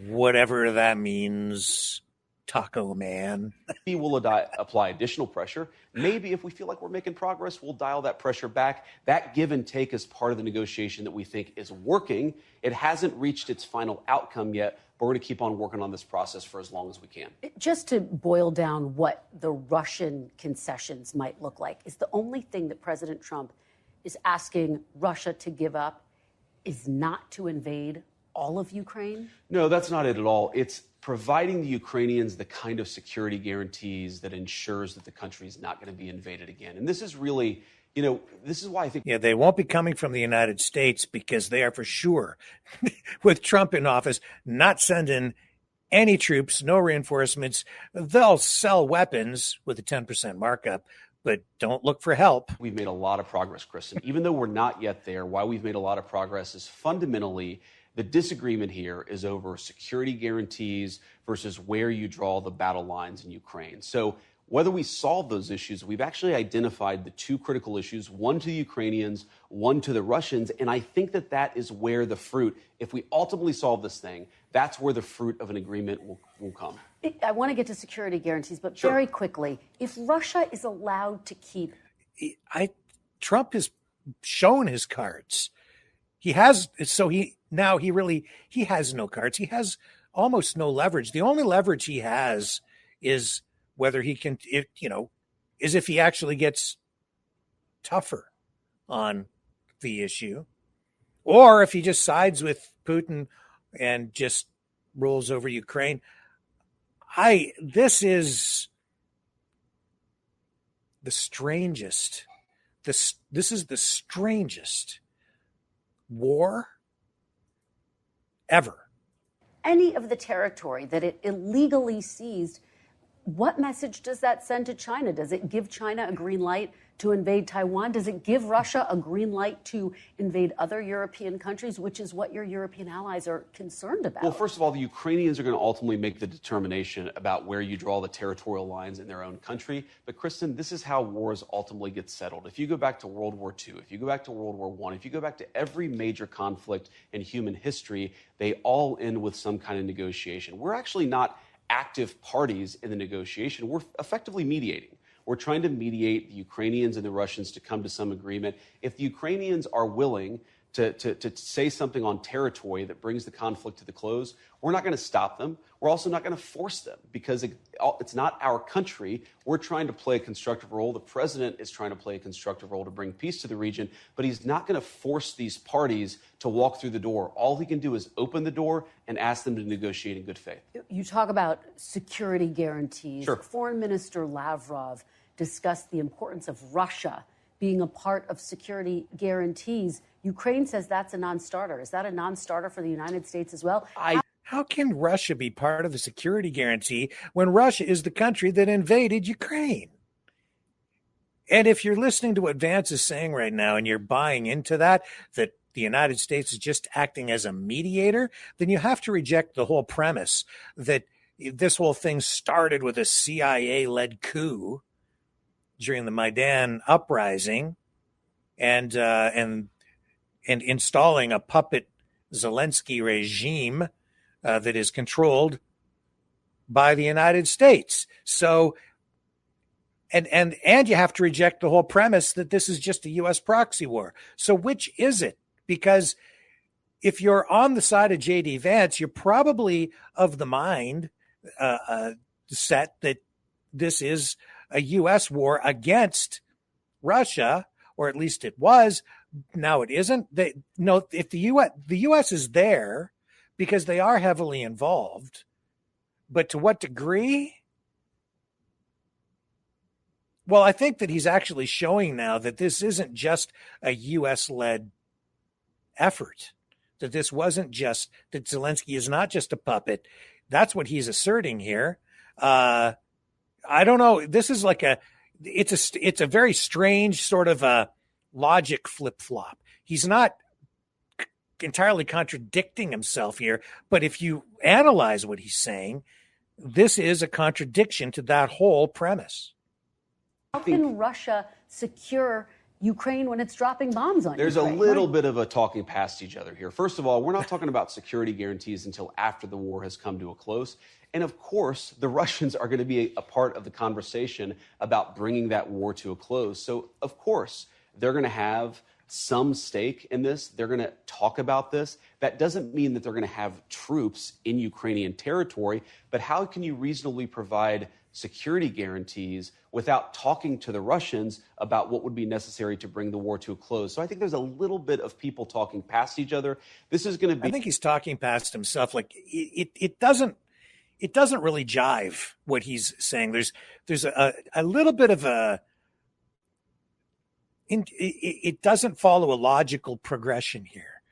B: whatever that means. Taco Man.
J: Maybe we'll apply additional pressure. Maybe if we feel like we're making progress, we'll dial that pressure back. That give and take is part of the negotiation that we think is working. It hasn't reached its final outcome yet, but we're going to keep on working on this process for as long as we can.
I: Just to boil down what the Russian concessions might look like, is the only thing that President Trump is asking Russia to give up is not to invade all of Ukraine? No,
J: that's not it at all. It's providing the Ukrainians the kind of security guarantees that ensures that the country is not going to be invaded again. And this is really, this is why I think...
B: Yeah, they won't be coming from the United States because they are for sure, with Trump in office, not sending any troops, no reinforcements. They'll sell weapons with a 10% markup, but don't look for help.
J: We've made a lot of progress, Kristen. Even though we're not yet there, why we've made a lot of progress is fundamentally the disagreement here is over security guarantees versus where you draw the battle lines in Ukraine. So whether we solve those issues, we've actually identified the two critical issues, one to the Ukrainians, one to the Russians. And I think that that is where the fruit, if we ultimately solve this thing, that's where the fruit of an agreement will come.
I: I want to get to security guarantees, but very quickly, if Russia is allowed to keep...
B: Trump has shown his cards. He has, so he has no cards. He has almost no leverage. The only leverage he has is whether he can, is if he actually gets tougher on the issue, or if he just sides with Putin and just rolls over Ukraine. This is the strangest. This is the strangest war ever.
I: Any of the territory that it illegally seized, what message does that send to China? Does it give China a green light to invade Taiwan? Does it give Russia a green light to invade other European countries, which is what your European allies are concerned about?
J: Well, first of all, the Ukrainians are going to ultimately make the determination about where you draw the territorial lines in their own country. But, Kristen, this is how wars ultimately get settled. If you go back to World War II, if you go back to World War I, if you go back to every major conflict in human history, they all end with some kind of negotiation. We're actually not active parties in the negotiation. We're effectively mediating. We're trying to mediate the Ukrainians and the Russians to come to some agreement. If the Ukrainians are willing to say something on territory that brings the conflict to the close, we're not going to stop them. We're also not going to force them because it's not our country. We're trying to play a constructive role. The president is trying to play a constructive role to bring peace to the region, but he's not going to force these parties to walk through the door. All he can do is open the door and ask them to negotiate in good faith.
I: You talk about security guarantees.
J: Sure.
I: Foreign Minister Lavrov discussed the importance of Russia being a part of security guarantees. Ukraine says that's a non-starter. Is that a non-starter for the United States as well?
B: How can Russia be part of the security guarantee when Russia is the country that invaded Ukraine? And if you're listening to what Vance is saying right now and you're buying into that the United States is just acting as a mediator, then you have to reject the whole premise that this whole thing started with a CIA-led coup during the Maidan uprising and installing a puppet Zelensky regime that is controlled by the United States. So, and you have to reject the whole premise that this is just a U.S. proxy war. So which is it? Because if you're on the side of J.D. Vance, you're probably of the mind set that this is a U.S. war against Russia, or at least it was. Now it isn't. If the U.S. is there because they are heavily involved, but to what degree? Well, I think that he's actually showing now that this isn't just a U.S.-led effort, that this wasn't just, that Zelensky is not just a puppet. That's what he's asserting here. I don't know. This is like it's a very strange sort of a logic flip-flop. He's not entirely contradicting himself here, but if you analyze what he's saying, this is a contradiction to that whole premise.
I: How can Russia secure Ukraine when it's dropping bombs on
J: There's
I: Ukraine?
J: a little bit of a talking past each other here. First of all, we're not talking about security guarantees until after the war has come to a close. And of course, the Russians are going to be a part of the conversation about bringing that war to a close. So, of course, they're going to have some stake in this. They're going to talk about this. That doesn't mean that they're going to have troops in Ukrainian territory, but how can you reasonably provide security guarantees without talking to the Russians about what would be necessary to bring the war to a close? So I think there's a little bit of people talking past each other. This is going to be...
B: I think he's talking past himself. Like it doesn't really jive what he's saying. There's a little bit of a... It doesn't follow a logical progression here.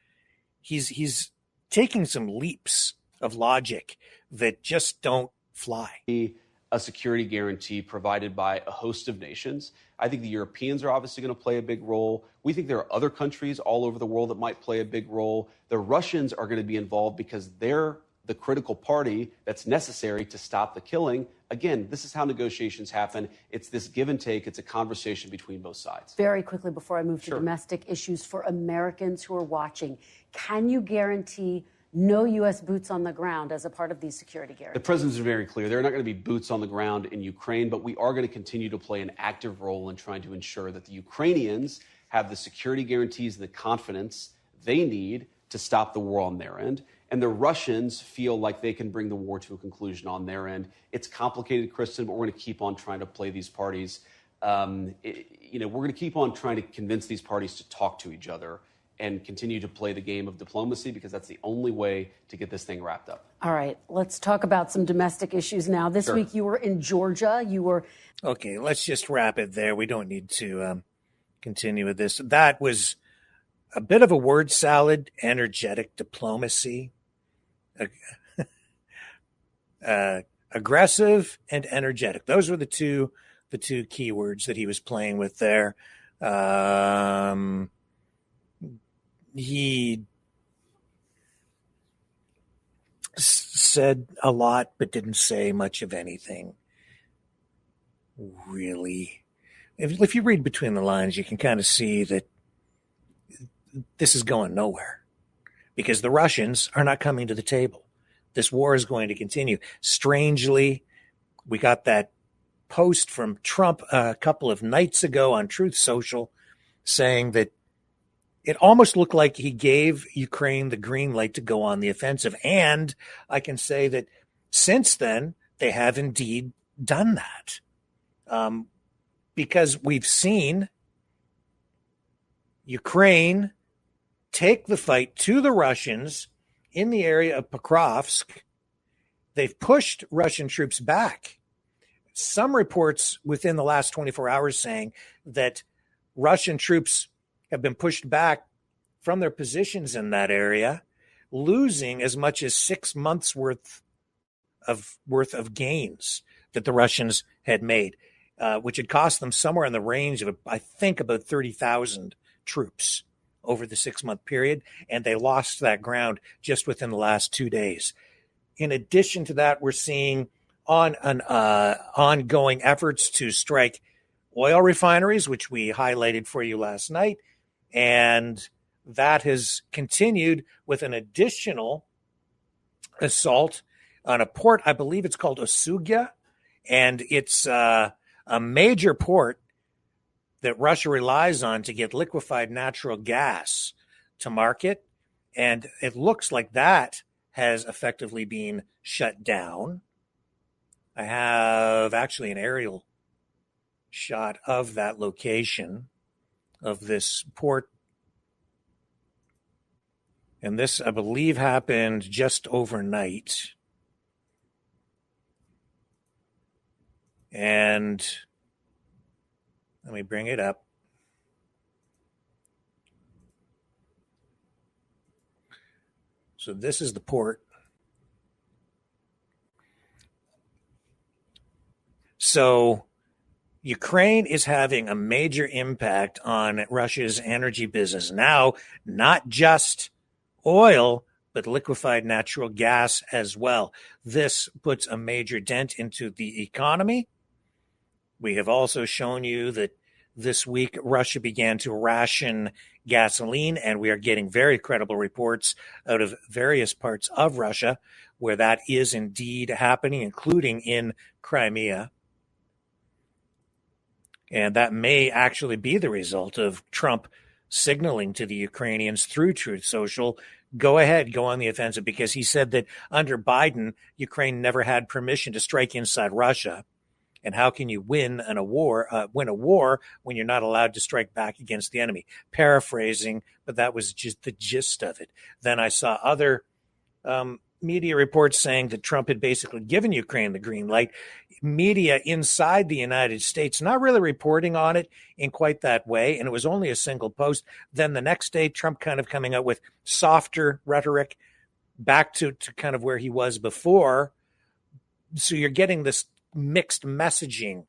B: He's taking some leaps of logic that just don't fly.
J: A security guarantee provided by a host of nations. I think the Europeans are obviously going to play a big role. We think there are other countries all over the world that might play a big role. The Russians are going to be involved because they're the critical party that's necessary to stop the killing. Again, this is how negotiations happen. It's this give and take. It's a conversation between both sides.
I: Very quickly, before I move to domestic issues, for Americans who are watching, can you guarantee no U.S. boots on the ground as a part of these security guarantees?
J: The president's very clear. There are not going to be boots on the ground in Ukraine, but we are going to continue to play an active role in trying to ensure that the Ukrainians have the security guarantees and the confidence they need to stop the war on their end. And the Russians feel like they can bring the war to a conclusion on their end. It's complicated, Kristen, but we're going to keep on trying to play these parties. We're going to keep on trying to convince these parties to talk to each other and continue to play the game of diplomacy, because that's the only way to get this thing wrapped up.
I: All right, let's talk about some domestic issues now. This week you were in Georgia.
B: Okay, let's just wrap it there. We don't need to continue with this. That was a bit of a word salad. Energetic diplomacy, aggressive and energetic. Those were the two key words that he was playing with there. He said a lot, but didn't say much of anything, really. If you read between the lines, you can kind of see that this is going nowhere, because the Russians are not coming to the table. This war is going to continue. Strangely, we got that post from Trump a couple of nights ago on Truth Social saying that it almost looked like he gave Ukraine the green light to go on the offensive. And I can say that since then, they have indeed done that. Because we've seen Ukraine take the fight to the Russians in the area of Pokrovsk. They've pushed Russian troops back. Some reports within the last 24 hours saying that Russian troops have been pushed back from their positions in that area, losing as much as 6 months worth of gains that the Russians had made, which had cost them somewhere in the range of, I think, about 30,000 troops over the 6-month period, and they lost that ground just within the last 2 days. In addition to that, we're seeing ongoing efforts to strike oil refineries, which we highlighted for you last night, and that has continued with an additional assault on a port. I believe it's called Osuga, and it's a major port that Russia relies on to get liquefied natural gas to market. And it looks like that has effectively been shut down. I have actually an aerial shot of that location of this port. And this, I believe, happened just overnight. And let me bring it up. So this is the port. So Ukraine is having a major impact on Russia's energy business now, not just oil, but liquefied natural gas as well. This puts a major dent into the economy. We have also shown you that this week Russia began to ration gasoline, and we are getting very credible reports out of various parts of Russia where that is indeed happening, including in Crimea. And that may actually be the result of Trump signaling to the Ukrainians through Truth Social, go ahead, go on the offensive, because he said that under Biden, Ukraine never had permission to strike inside Russia. And how can you win a war when you're not allowed to strike back against the enemy? Paraphrasing, but that was just the gist of it. Then I saw other media reports saying that Trump had basically given Ukraine the green light. Media inside the United States not really reporting on it in quite that way, and it was only a single post. Then the next day, Trump kind of coming out with softer rhetoric, back to kind of where he was before. So you're getting this mixed messaging,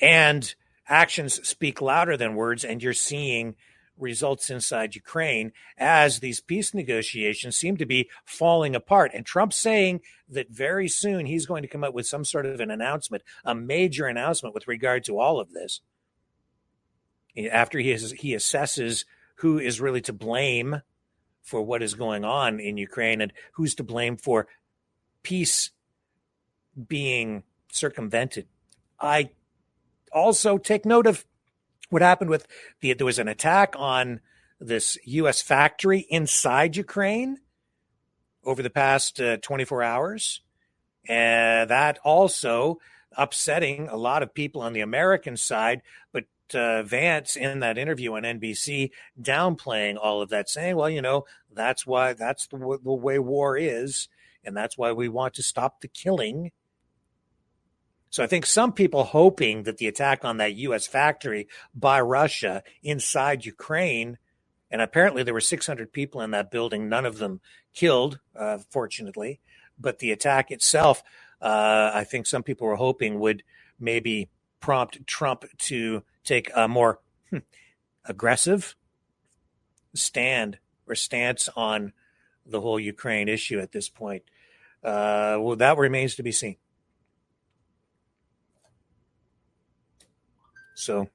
B: and actions speak louder than words, and you're seeing results inside Ukraine as these peace negotiations seem to be falling apart. And Trump's saying that very soon he's going to come up with some sort of an announcement, a major announcement with regard to all of this, after he assesses who is really to blame for what is going on in Ukraine and who's to blame for peace being circumvented. I also take note of what happened with there was an attack on this U.S. factory inside Ukraine over the past 24 hours. And that also upsetting a lot of people on the American side. But Vance, in that interview on NBC, downplaying all of that, saying, well, that's the way war is. And that's why we want to stop the killing. So I think some people hoping that the attack on that U.S. factory by Russia inside Ukraine, and apparently there were 600 people in that building, none of them killed, fortunately, but the attack itself, I think some people were hoping would maybe prompt Trump to take a more aggressive stance on the whole Ukraine issue at this point. Well, that remains to be seen. So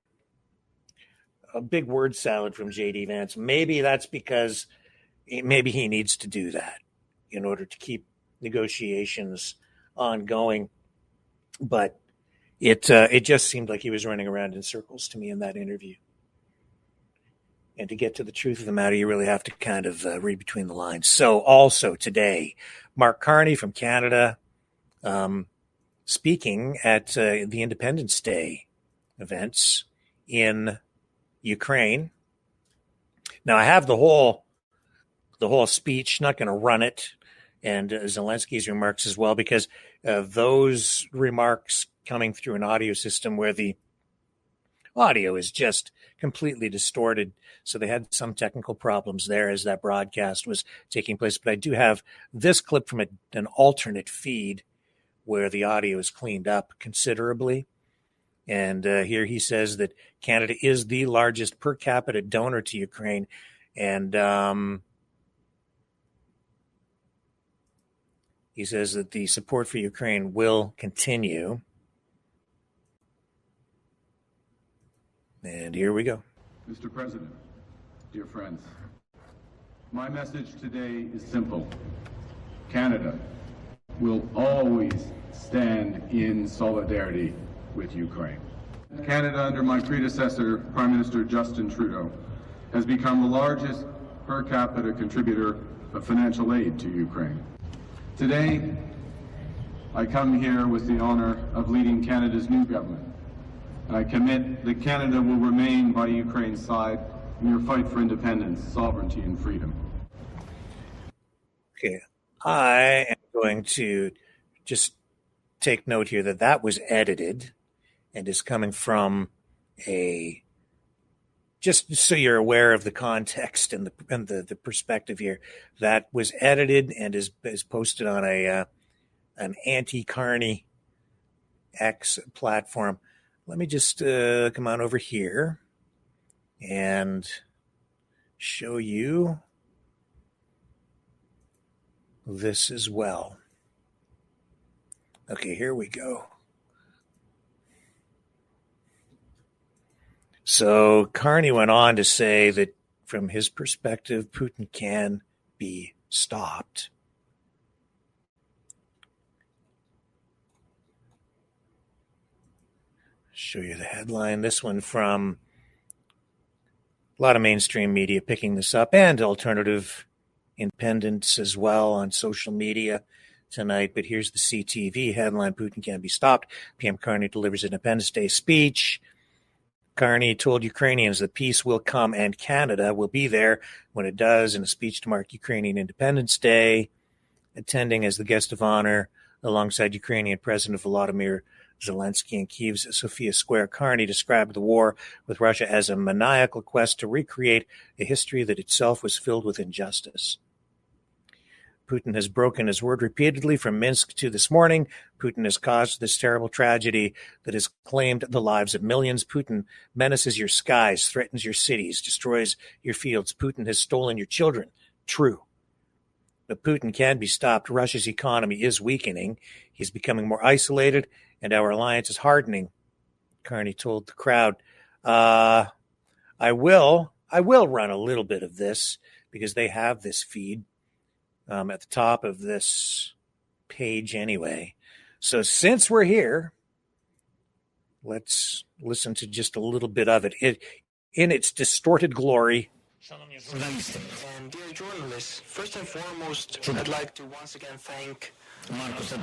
B: a big word salad from J.D. Vance. Maybe that's because maybe he needs to do that in order to keep negotiations ongoing. But it just seemed like he was running around in circles to me in that interview. And to get to the truth of the matter, you really have to kind of read between the lines. So also today, Mark Carney from Canada speaking at the Independence Day events in Ukraine. Now I have the whole speech, not going to run it, and Zelensky's remarks as well, because those remarks coming through an audio system where the audio is just completely distorted. So they had some technical problems there as that broadcast was taking place. But I do have this clip from an alternate feed where the audio is cleaned up considerably. And here he says that Canada is the largest per capita donor to Ukraine. And he says that the support for Ukraine will continue. And here we go.
K: Mr. President, dear friends, my message today is simple. Canada will always stand in solidarity with Ukraine. Canada, under my predecessor, Prime Minister Justin Trudeau, has become the largest per capita contributor of financial aid to Ukraine. Today, I come here with the honor of leading Canada's new government. And I commit that Canada will remain by Ukraine's side in your fight for independence, sovereignty, and freedom.
B: Okay, I am going to just take note here that was edited and is coming from just so you're aware of the context and the perspective here, that was edited and is posted on an anti-Carney X platform. Let me just come on over here and show you this as well. Okay, here we go. So Carney went on to say that from his perspective, Putin can be stopped. Show you the headline. This one from A lot of mainstream media picking this up, and alternative independents as well on social media tonight. But here's the CTV headline: Putin can't be stopped. PM Carney delivers Independence Day speech. Carney told Ukrainians that peace will come and Canada will be there when it does, in a speech to mark Ukrainian Independence Day, attending as the guest of honor alongside Ukrainian President Volodymyr Zelensky in Kyiv's Sofia Square. Carney described the war with Russia as a maniacal quest to recreate a history that itself was filled with injustice. Putin has broken his word repeatedly from Minsk to this morning. Putin has caused this terrible tragedy that has claimed the lives of millions. Putin menaces your skies, threatens your cities, destroys your fields. Putin has stolen your children. True. But Putin can be stopped. Russia's economy is weakening. He's becoming more isolated, and our alliance is hardening. Carney told the crowd, I will run a little bit of this because they have this feed at the top of this page anyway. So since we're here, let's listen to just a little bit of it in its distorted glory.
L: And dear journalists, first and foremost, I'd like to once again thank Mark for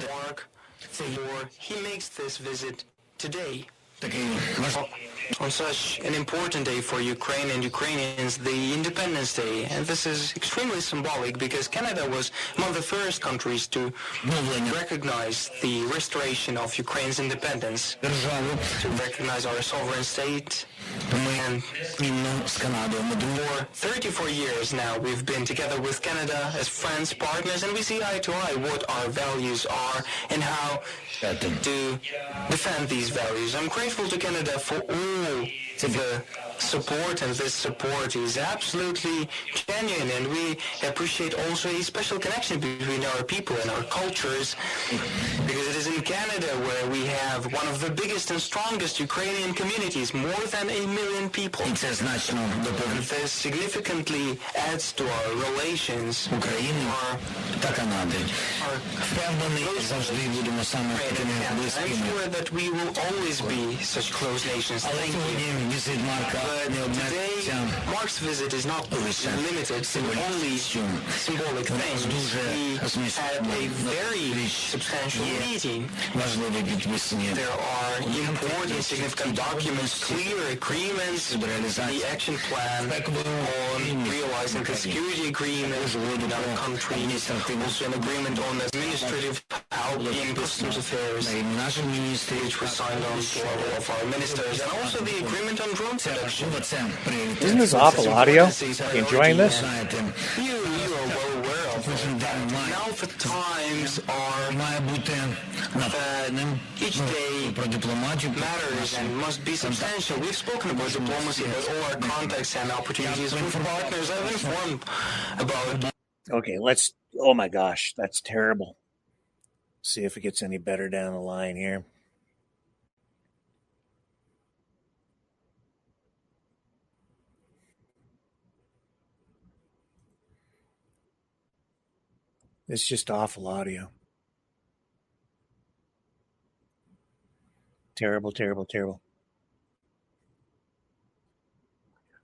L: he makes this visit today. On such an important day for Ukraine and Ukrainians, the Independence Day. And this is extremely symbolic because Canada was among the first countries to recognize the restoration of Ukraine's independence, to recognize our sovereign state. And for 34 years now, we've been together with Canada as friends, partners, and we see eye to eye what our values are and how to defend these values. I'm grateful to Canada for all the support, and this support is absolutely genuine, and we appreciate also a special connection between our people and our cultures, because it is in Canada where we have one of the biggest and strongest Ukrainian communities, more than 1 million people. And this significantly adds to our relations, I'm sure that we will always be such close nations. Thank you. But today, Mark's visit is not limited to only symbolic things. He had a very substantial meeting. There are important, significant documents, clear agreements, the action plan on realizing the security agreement in our country, also an agreement on administrative help in customs affairs, which was signed on the level of our ministers, and also the agreement on drone selection.
B: Isn't this awful audio? You enjoying this?
L: You are well aware of it. Now the times are that each day matters and must be substantial. We've spoken about diplomacy, about all our contacts and opportunities with partners. I've informed about.
B: Okay, oh my gosh, that's terrible. See if it gets any better down the line here. It's just awful audio. Terrible, terrible, terrible.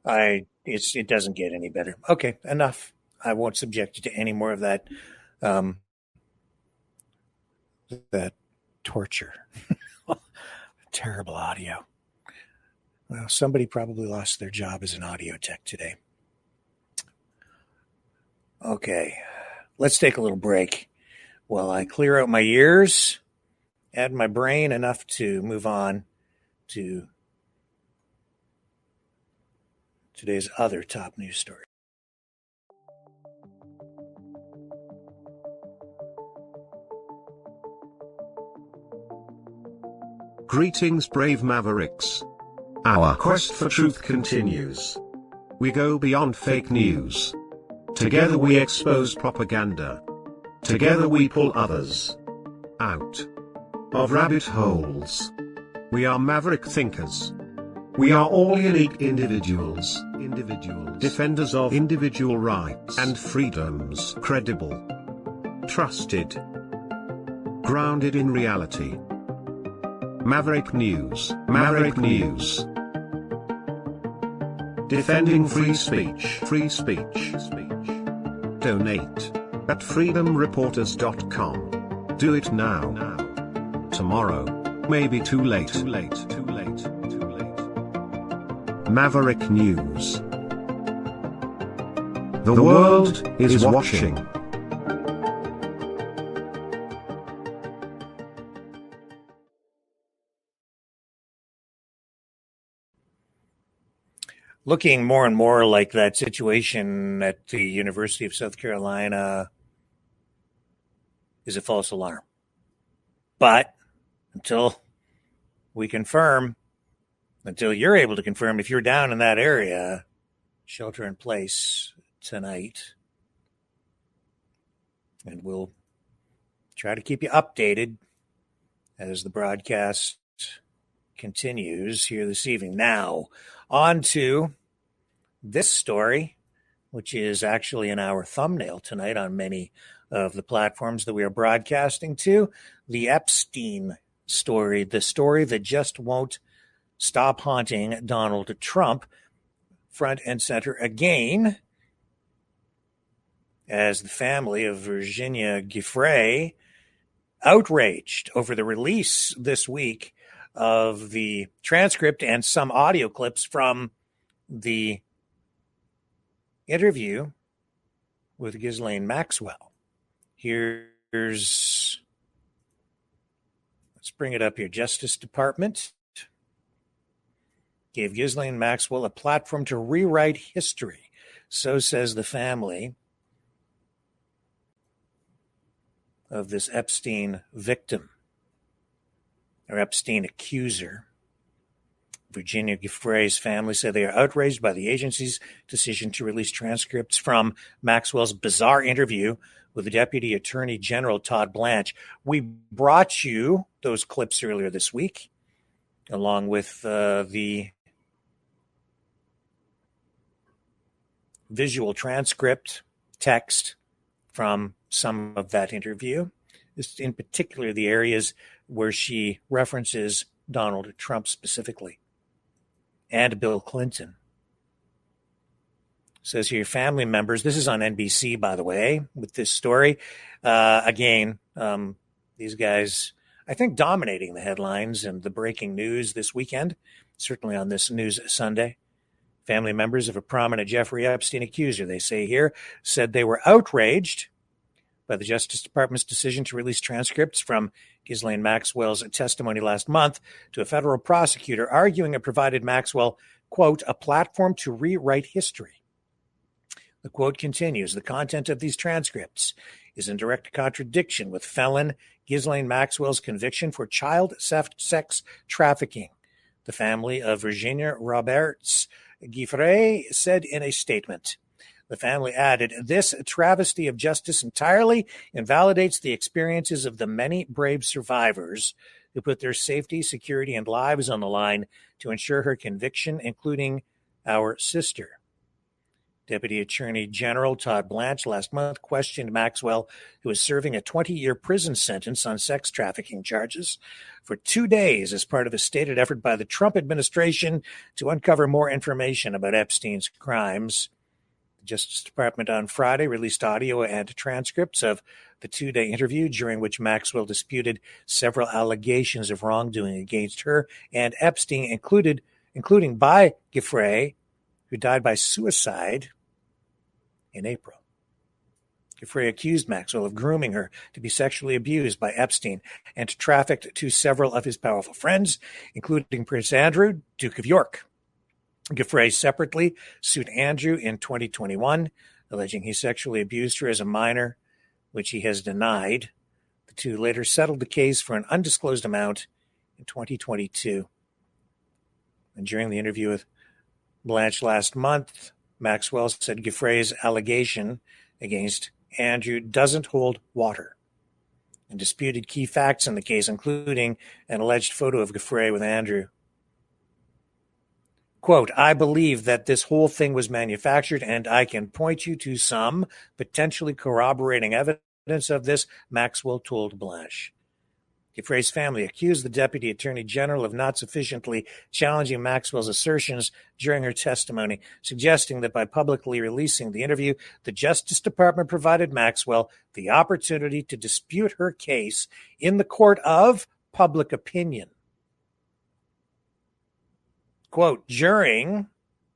B: It doesn't get any better. Okay, enough. I won't subject you to any more of that that torture. Terrible audio. Well, somebody probably lost their job as an audio tech today. Okay, let's take a little break while I clear out my ears, add my brain enough to move on to today's other top news story.
A: Greetings, brave Mavericks. Our quest for truth continues. We go beyond fake news. Together we expose propaganda. Together we pull others out of rabbit holes. We are maverick thinkers. We are all unique individuals, defenders of individual rights and freedoms, credible, trusted, grounded in reality. Maverick News, Maverick News. Defending free speech. Free speech. Donate at freedomreporters.com. Do it now. Tomorrow may be too late. Maverick News. The world is watching.
B: Looking more and more like that situation at the University of South Carolina is a false alarm. But until we confirm, until you're able to confirm, if you're down in that area, shelter in place tonight. And we'll try to keep you updated as the broadcast continues here this evening. Now, on to this story, which is actually in our thumbnail tonight on many of the platforms that we are broadcasting to. The Epstein story, the story that just won't stop haunting Donald Trump, front and center again, as the family of Virginia Giuffre outraged over the release this week of the transcript and some audio clips from the interview with Ghislaine Maxwell. Let's bring it up here. Justice Department gave Ghislaine Maxwell a platform to rewrite history. So says the family of this Epstein victim, or Epstein accuser. Virginia Giuffre's family said they are outraged by the agency's decision to release transcripts from Maxwell's bizarre interview with the Deputy Attorney General Todd Blanche. We brought you those clips earlier this week, along with the visual transcript text from some of that interview, in particular the areas where she references Donald Trump specifically and Bill Clinton. Says here, family members, this is on NBC, by the way, with this story. These guys, I think, dominating the headlines and the breaking news this weekend, certainly on this News Sunday. Family members of a prominent Jeffrey Epstein accuser, they say here, said they were outraged by the Justice Department's decision to release transcripts from Ghislaine Maxwell's testimony last month to a federal prosecutor, arguing it provided Maxwell, quote, a platform to rewrite history. The quote continues, the content of these transcripts is in direct contradiction with felon Ghislaine Maxwell's conviction for child sex trafficking. The family of Virginia Roberts Giuffre said in a statement. The family added, this travesty of justice entirely invalidates the experiences of the many brave survivors who put their safety, security, and lives on the line to ensure her conviction, including our sister. Deputy Attorney General Todd Blanche last month questioned Maxwell, who is serving a 20-year prison sentence on sex trafficking charges, for 2 days as part of a stated effort by the Trump administration to uncover more information about Epstein's crimes. The Justice Department on Friday released audio and transcripts of the 2-day interview during which Maxwell disputed several allegations of wrongdoing against her and Epstein, including by Giuffre, who died by suicide in April. Giuffre accused Maxwell of grooming her to be sexually abused by Epstein and trafficked to several of his powerful friends, including Prince Andrew, Duke of York. Giuffre separately sued Andrew in 2021, alleging he sexually abused her as a minor, which he has denied. The two later settled the case for an undisclosed amount in 2022. And during the interview with Blanche last month, Maxwell said Giuffre's allegation against Andrew doesn't hold water and disputed key facts in the case, including an alleged photo of Giuffre with Andrew. Quote, I believe that this whole thing was manufactured, and I can point you to some potentially corroborating evidence of this, Maxwell told Blanche. Giuffre's family accused the Deputy Attorney General of not sufficiently challenging Maxwell's assertions during her testimony, suggesting that by publicly releasing the interview, the Justice Department provided Maxwell the opportunity to dispute her case in the court of public opinion. Quote, during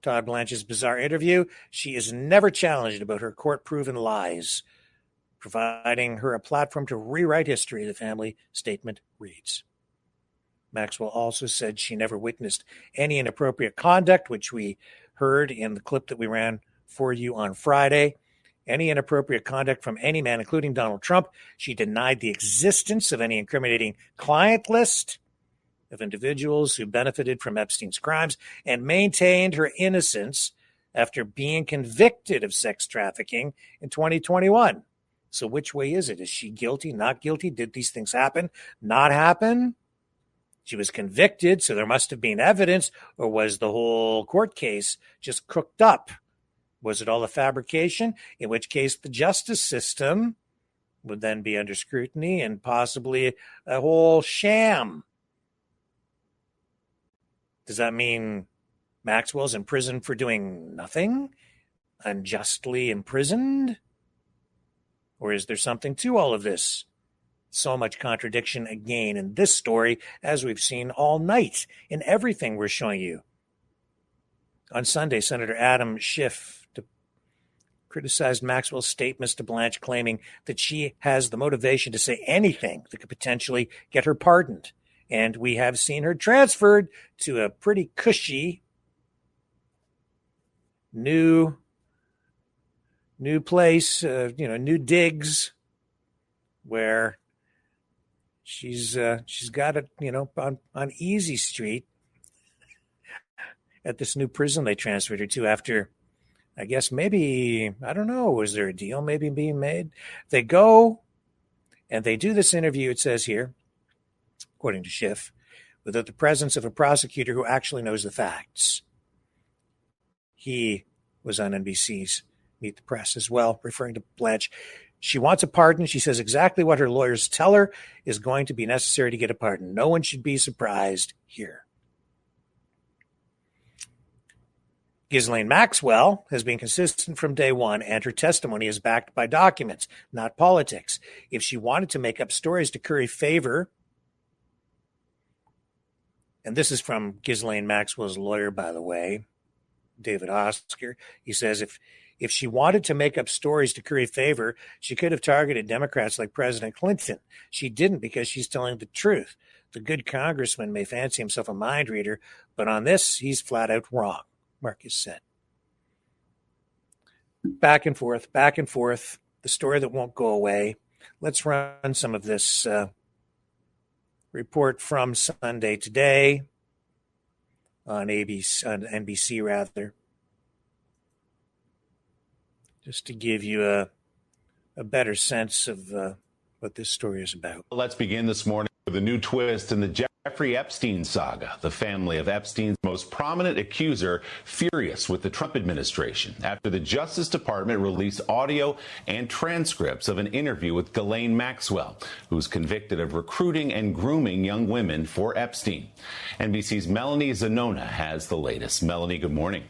B: Todd Blanche's bizarre interview, she is never challenged about her court-proven lies, providing her a platform to rewrite history, the family statement reads. Maxwell also said she never witnessed any inappropriate conduct, which we heard in the clip that we ran for you on Friday. Any inappropriate conduct from any man, including Donald Trump. She denied the existence of any incriminating client list of individuals who benefited from Epstein's crimes and maintained her innocence after being convicted of sex trafficking in 2021. So which way is it? Is she guilty, not guilty? Did these things happen, not happen? She was convicted, so there must have been evidence, or was the whole court case just cooked up? Was it all a fabrication? In which case the justice system would then be under scrutiny and possibly a whole sham. Does that mean Maxwell's in prison for doing nothing? Unjustly imprisoned? Or is there something to all of this? So much contradiction again in this story, as we've seen all night in everything we're showing you. On Sunday, Senator Adam Schiff criticized Maxwell's statements to Blanche, claiming that she has the motivation to say anything that could potentially get her pardoned. And we have seen her transferred to a pretty cushy new place, new digs, where she's got it, on Easy Street at this new prison they transferred her to after, I guess maybe, I don't know, was there a deal maybe being made? They go and they do this interview, it says here, according to Schiff, without the presence of a prosecutor who actually knows the facts. He was on NBC's Meet the Press as well, referring to Blanche. She wants a pardon. She says exactly what her lawyers tell her is going to be necessary to get a pardon. No one should be surprised here. Ghislaine Maxwell has been consistent from day one, and her testimony is backed by documents, not politics. If she wanted to make up stories to curry favor, and this is from Ghislaine Maxwell's lawyer, by the way, David Oscar, he says if she wanted to make up stories to curry favor, she could have targeted Democrats like President Clinton. She didn't, because she's telling the truth. The good congressman may fancy himself a mind reader, but on this, he's flat out wrong, Marcus said. Back and forth, the story that won't go away. Let's run some of this report from Sunday Today on NBC rather, just to give you a better sense of what this story is about.
M: Let's begin this morning with a new twist in the Jeffrey Epstein saga. The family of Epstein's most prominent accuser furious with the Trump administration after the Justice Department released audio and transcripts of an interview with Ghislaine Maxwell, who's convicted of recruiting and grooming young women for Epstein. NBC's Melanie Zanona has the latest. Melanie, good morning.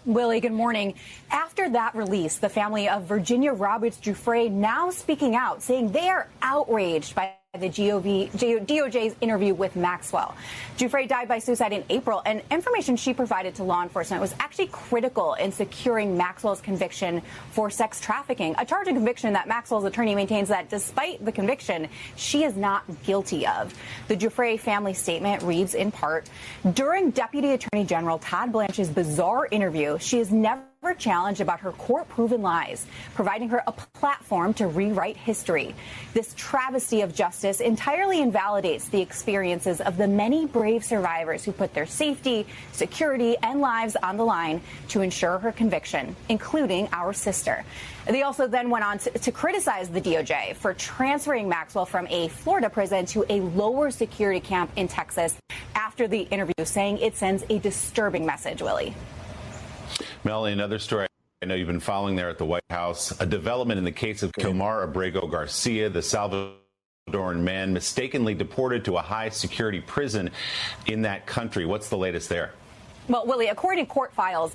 N: Willie, good morning. After that release, the family of Virginia Roberts Giuffre now speaking out, saying they are outraged by the DOJ's interview with Maxwell. Giuffre died by suicide in April, and information she provided to law enforcement was actually critical in securing Maxwell's conviction for sex trafficking, a charge of conviction that Maxwell's attorney maintains that despite the conviction, she is not guilty of. The Giuffre family statement reads in part, during Deputy Attorney General Todd Blanche's bizarre interview, she is never challenged about her court-proven lies, providing her a platform to rewrite history. This travesty of justice entirely invalidates the experiences of the many brave survivors who put their safety, security, and lives on the line to ensure her conviction, including our sister. They also then went on to criticize the DOJ for transferring Maxwell from a Florida prison to a lower security camp in Texas after the interview, saying it sends a disturbing message, Willie.
M: Melanie, another story I know you've been following there at the White House, a development in the case of Kilmar Abrego Garcia, the Salvador Salvadoran man mistakenly deported to a high-security prison in that country. What's the latest there?
N: Well, Willie, according to court files,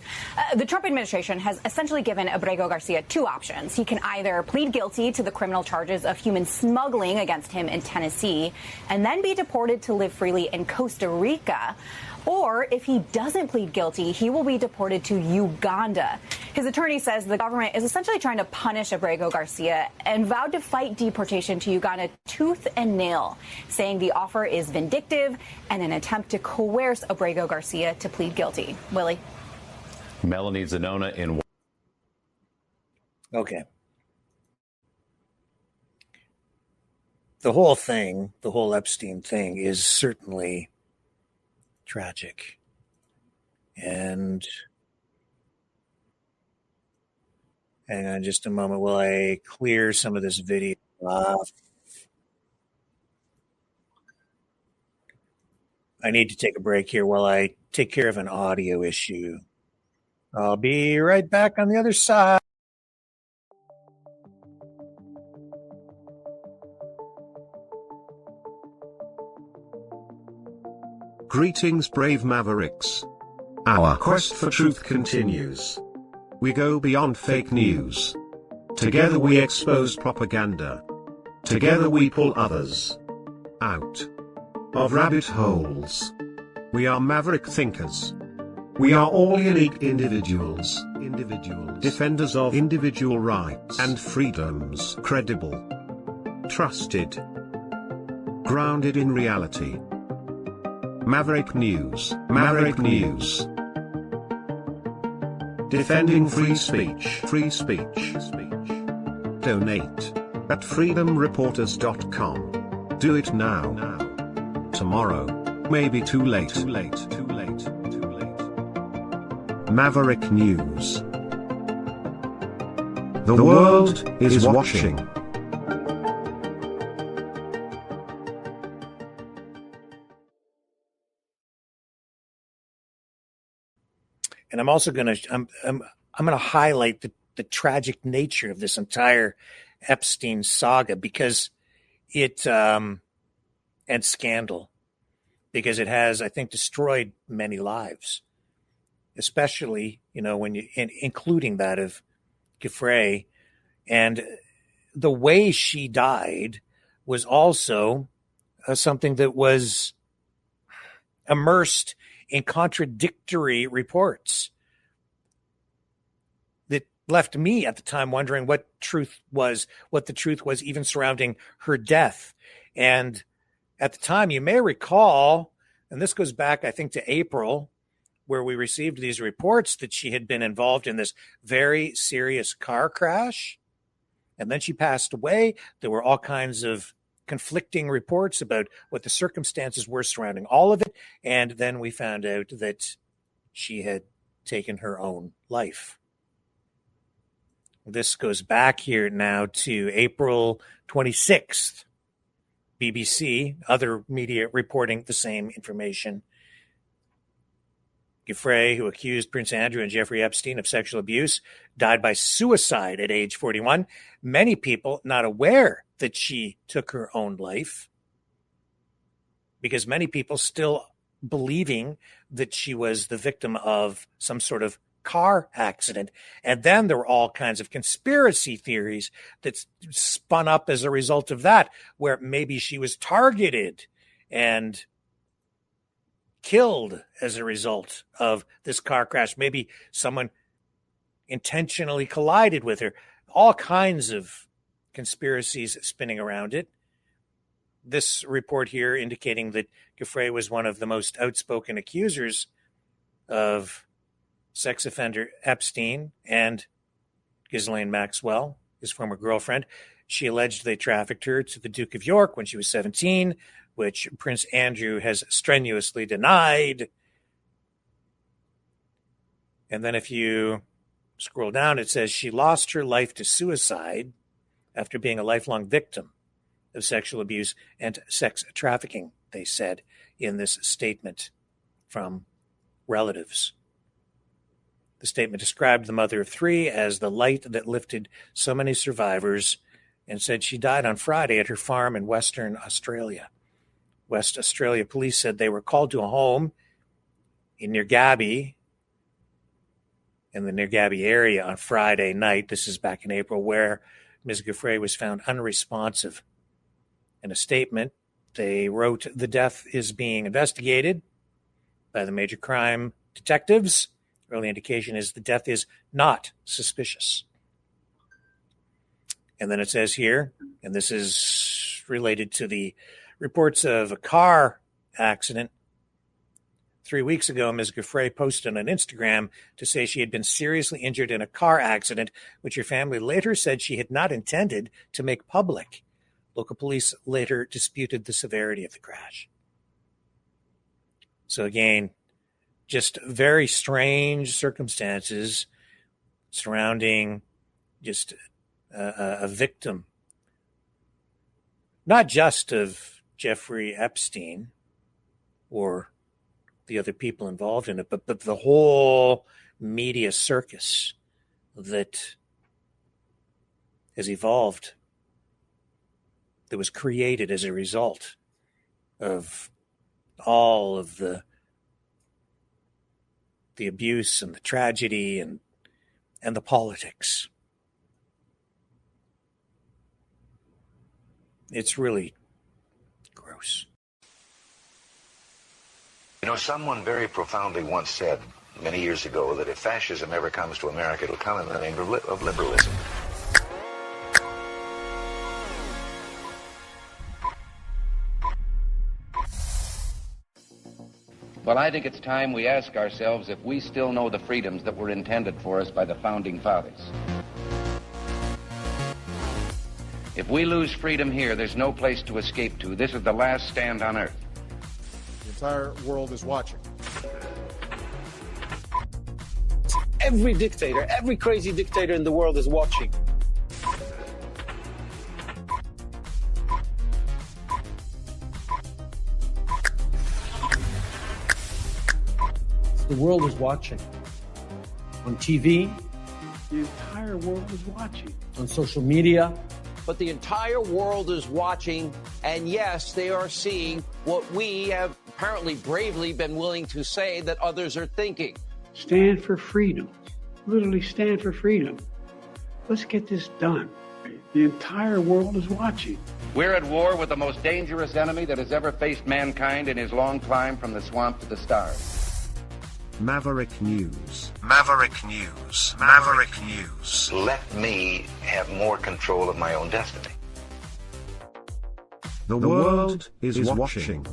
N: the Trump administration has essentially given Abrego Garcia two options. He can either plead guilty to the criminal charges of human smuggling against him in Tennessee and then be deported to live freely in Costa Rica. Or if he doesn't plead guilty, he will be deported to Uganda. His attorney says the government is essentially trying to punish Abrego Garcia and vowed to fight deportation to Uganda tooth and nail, saying the offer is vindictive and an attempt to coerce Abrego Garcia to plead guilty. Willie?
M: Melanie Zanona in...
B: Okay. The whole thing, the whole Epstein thing is certainly tragic. And hang on just a moment while I clear some of this video off. I need to take a break here while I take care of an audio issue. I'll be right back on the other side.
A: Greetings, brave Mavericks. Our quest for truth continues. We go beyond fake news. Together we expose propaganda. Together we pull others out of rabbit holes. We are maverick thinkers. We are all unique individuals, defenders of individual rights and freedoms, credible, trusted, grounded in reality. Maverick News, Maverick News. Defending free speech, free speech. Donate at freedomreporters.com. Do it now. Tomorrow may be too late. Maverick News. The world is watching.
B: And I'm also going to I'm going to highlight the tragic nature of this entire Epstein saga because it and scandal, because it has, I think, destroyed many lives, especially, when you including that of Giuffre. And the way she died was also something that was immersed in contradictory reports that left me at the time wondering what the truth was even surrounding her death. And at the time, you may recall, and this goes back, I think, to April, where we received these reports that she had been involved in this very serious car crash. And then she passed away. There were all kinds of conflicting reports about what the circumstances were surrounding all of it. And then we found out that she had taken her own life. This goes back here now to April 26th. BBC, other media reporting the same information. Giuffre, who accused Prince Andrew and Jeffrey Epstein of sexual abuse, died by suicide at age 41. Many people not aware that she took her own life, because many people still believing that she was the victim of some sort of car accident. And then there were all kinds of conspiracy theories that spun up as a result of that, where maybe she was targeted and killed as a result of this car crash. Maybe someone intentionally collided with her. All kinds of conspiracies spinning around it. This report here indicating that Giuffre was one of the most outspoken accusers of sex offender Epstein and Ghislaine Maxwell, his former girlfriend. She alleged they trafficked her to the Duke of York when she was 17, which Prince Andrew has strenuously denied. And then if you scroll down, it says she lost her life to suicide after being a lifelong victim of sexual abuse and sex trafficking, they said in this statement from relatives. The statement described the mother of three as the light that lifted so many survivors and said she died on Friday at her farm in Western Australia. West Australia police said they were called to a home in Nergaby, in the Nergaby area on Friday night. This is back in April, where Ms. Giuffre was found unresponsive. In a statement, they wrote, "The death is being investigated by the major crime detectives. Early indication is the death is not suspicious." And then it says here, and this is related to the reports of a car accident. 3 weeks ago, Ms. Giuffre posted on Instagram to say she had been seriously injured in a car accident, which her family later said she had not intended to make public. Local police later disputed the severity of the crash. So again, just very strange circumstances surrounding just a victim, not just of Jeffrey Epstein or the other people involved in it, but the whole media circus that has evolved, that was created as a result of all of the abuse and the tragedy and the politics. It's really gross.
O: You know, someone very profoundly once said many years ago that if fascism ever comes to America, it'll come in the name of liberalism.
P: Well, I think it's time we ask ourselves if we still know the freedoms that were intended for us by the Founding Fathers. If we lose freedom here, there's no place to escape to. This is the last stand on earth.
Q: The entire world is watching.
R: Every dictator, every crazy dictator in the world is watching. The world is watching. On TV, the entire world is watching. On social media.
S: But the entire world is watching, and yes, they are seeing what we have apparently bravely been willing to say that others are thinking.
T: Stand for freedom. Literally stand for freedom. Let's get this done. The entire world is watching.
P: We're at war with the most dangerous enemy that has ever faced mankind in his long climb from the swamp to the stars.
A: Maverick News. Maverick News. Maverick News.
O: Let me have more control of my own destiny.
A: The world is watching.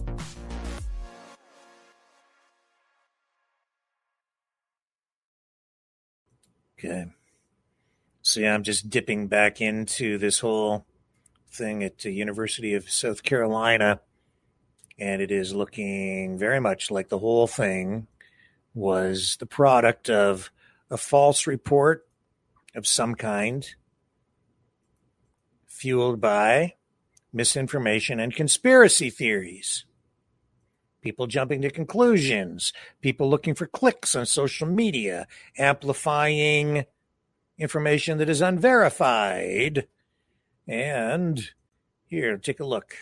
B: Okay. So yeah, I'm just dipping back into this whole thing at the University of South Carolina, and it is looking very much like the whole thing was the product of a false report of some kind, fueled by misinformation and conspiracy theories. People jumping to conclusions, people looking for clicks on social media, amplifying information that is unverified. And here, take a look.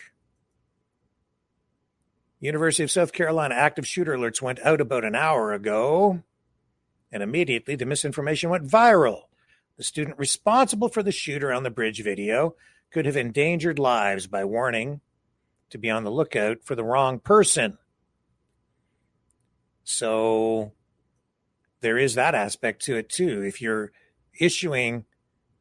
B: University of South Carolina active shooter alerts went out about an hour ago, and immediately the misinformation went viral. The student responsible for the shooter on the bridge video could have endangered lives by warning to be on the lookout for the wrong person. So there is that aspect to it too. If you're issuing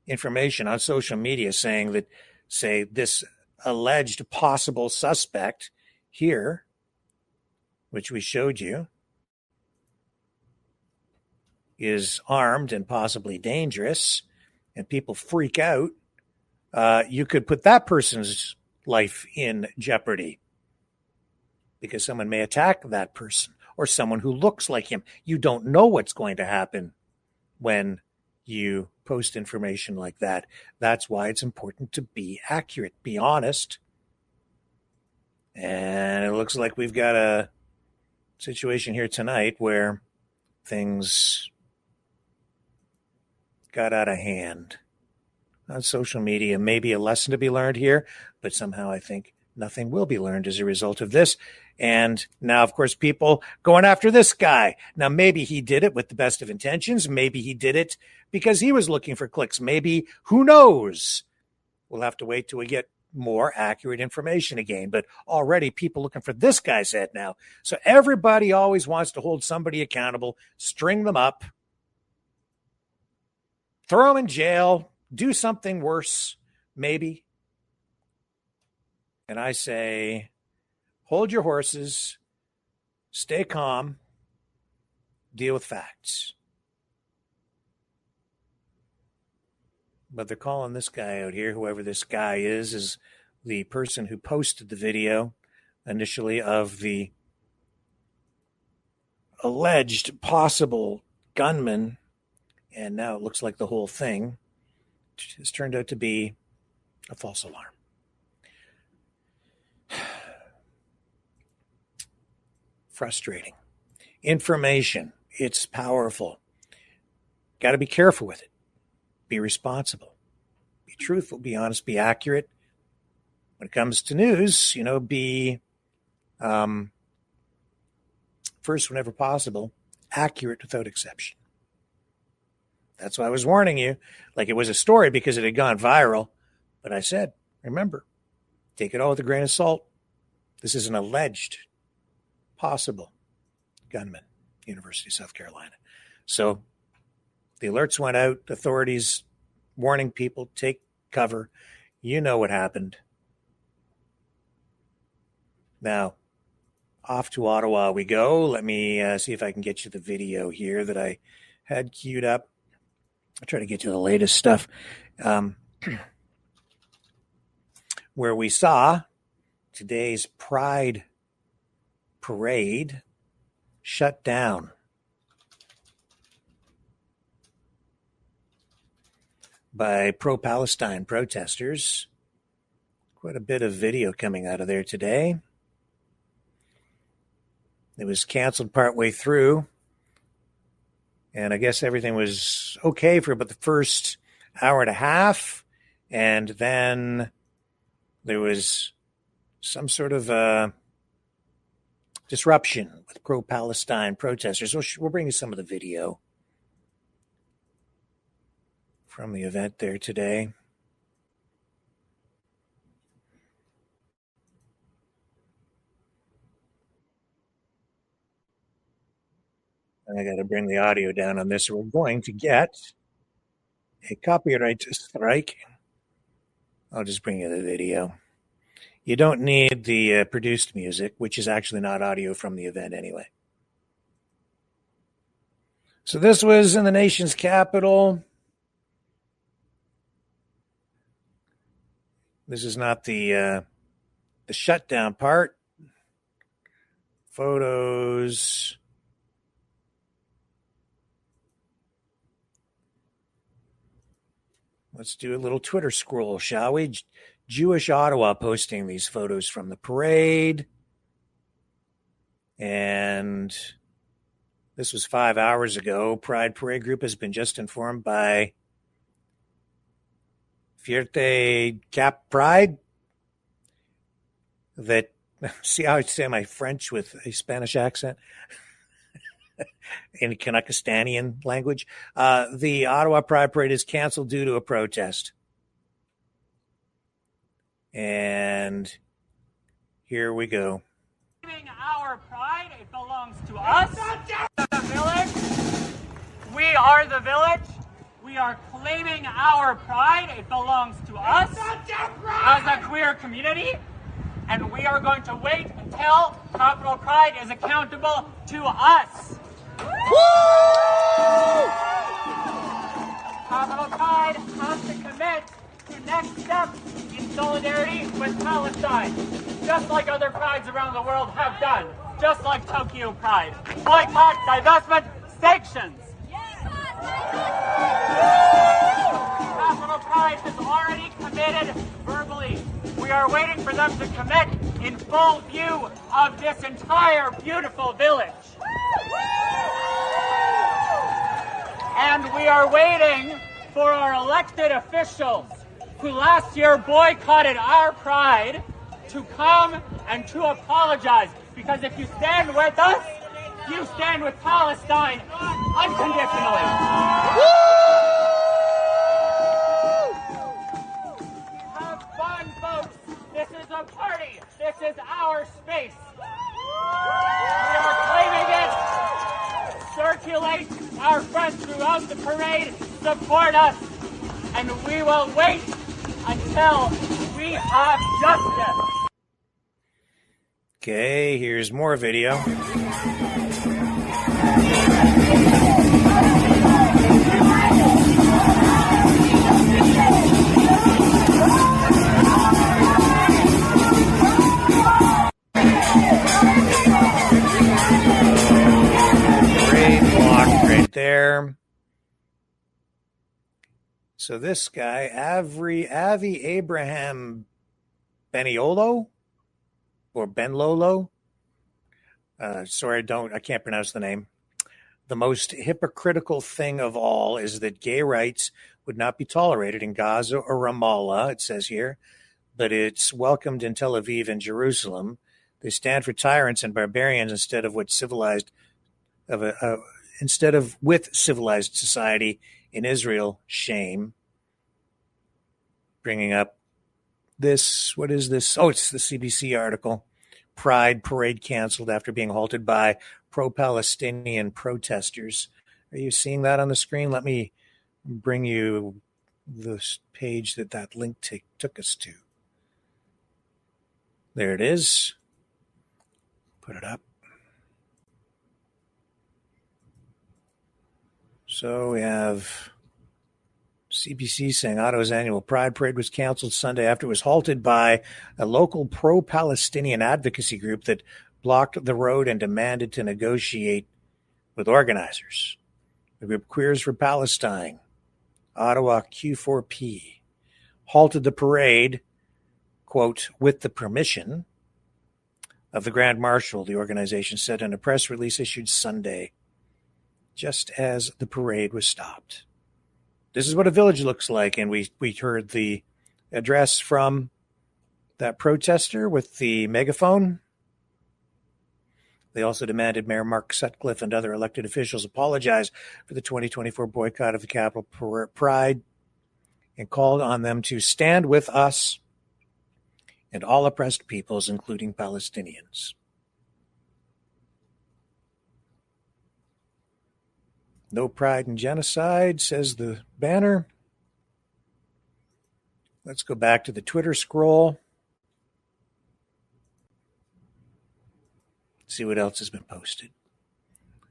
B: information on social media saying that, say, this alleged possible suspect here, which we showed you, is armed and possibly dangerous, and people freak out, you could put that person's life in jeopardy because someone may attack that person or someone who looks like him. You don't know what's going to happen when you post information like that. That's why it's important to be accurate, be honest. And it looks like we've got a situation here tonight where things got out of hand on social media. Maybe a lesson to be learned here, but somehow I think nothing will be learned as a result of this. And now, of course, people going after this guy. Now, maybe he did it with the best of intentions. Maybe he did it because he was looking for clicks. Maybe, who knows? We'll have to wait till we get more accurate information again. But already people looking for this guy's head now. So everybody always wants to hold somebody accountable, string them up, throw them in jail, do something worse, maybe. And I say, hold your horses, stay calm, deal with facts. But they're calling this guy out here, whoever this guy is the person who posted the video initially of the alleged possible gunman. And now it looks like the whole thing has turned out to be a false alarm. Frustrating. Information, it's powerful. Got to be careful with it. Be responsible. Be truthful, be honest, be accurate. When it comes to news, be first whenever possible, accurate without exception. That's why I was warning you, like it was a story because it had gone viral. But I said, remember, take it all with a grain of salt. This is an alleged possible gunman, University of South Carolina. So the alerts went out, authorities warning people, take cover. You know what happened. Now, off to Ottawa we go. Let me see if I can get you the video here that I had queued up. I'll try to get you the latest stuff. Where we saw today's Pride parade shut down by pro-Palestine protesters. Quite a bit of video coming out of there today. It was canceled partway through, and I guess everything was okay for about the first hour and a half, and then there was some sort of disruption with pro-Palestine protesters. We'll bring you some of the video from the event there today. I got to bring the audio down on this. We're going to get a copyright strike. I'll just bring you the video. You don't need the produced music, which is actually not audio from the event anyway. So this was in the nation's capital. This is not the shutdown part. Photos. Let's do a little Twitter scroll, shall we? Jewish Ottawa posting these photos from the parade. And this was 5 hours ago. Pride Parade Group has been just informed by Fierte Cap Pride that, see how I say my French with a Spanish accent? In Kanakistanian language. The Ottawa Pride Parade is canceled due to a protest. And here we go.
U: Our pride, it belongs to us. The village. We are the village. We are claiming our pride. It belongs to us as a queer community. And we are going to wait until Capital Pride is accountable to us. Capital Pride has to commit to next steps in solidarity with Palestine, just like other prides around the world have done, just like Tokyo Pride. Boycott, divestment, sanctions. Capital Pride has already committed verbally. We are waiting for them to commit in full view of this entire beautiful village. And we are waiting for our elected officials who last year boycotted our pride to come and to apologize. Because if you stand with us, you stand with Palestine unconditionally. Have fun, folks. This is a party. This is our space. We are claiming it. Circulate our friends throughout the parade. Support us. And we will wait until we have justice.
B: Okay, here's more video. Great block right there. So this guy, Avi Abraham Beniolo or Benlolo. Sorry, I can't pronounce the name. The most hypocritical thing of all is that gay rights would not be tolerated in Gaza or Ramallah, it says here, but it's welcomed in Tel Aviv and Jerusalem. They stand for tyrants and barbarians instead of with civilized society in Israel. Shame. Bringing up this, what is this? Oh, it's the CBC article. Pride parade canceled after being halted by pro-Palestinian protesters. Are you seeing that on the screen? Let me bring you the page that link took us to. There it is. Put it up. So we have CBC saying Ottawa's annual Pride Parade was canceled Sunday after it was halted by a local pro-Palestinian advocacy group that blocked the road and demanded to negotiate with organizers. The group Queers for Palestine, Ottawa Q4P, halted the parade, quote, with the permission of the Grand Marshal, the organization said in a press release issued Sunday, just as the parade was stopped. This is what a village looks like, and we heard the address from that protester with the megaphone. They also demanded Mayor Mark Sutcliffe and other elected officials apologize for the 2024 boycott of the Capitol Pride and called on them to stand with us and all oppressed peoples, including Palestinians. No pride in genocide, says the banner. Let's go back to the Twitter scroll. See what else has been posted.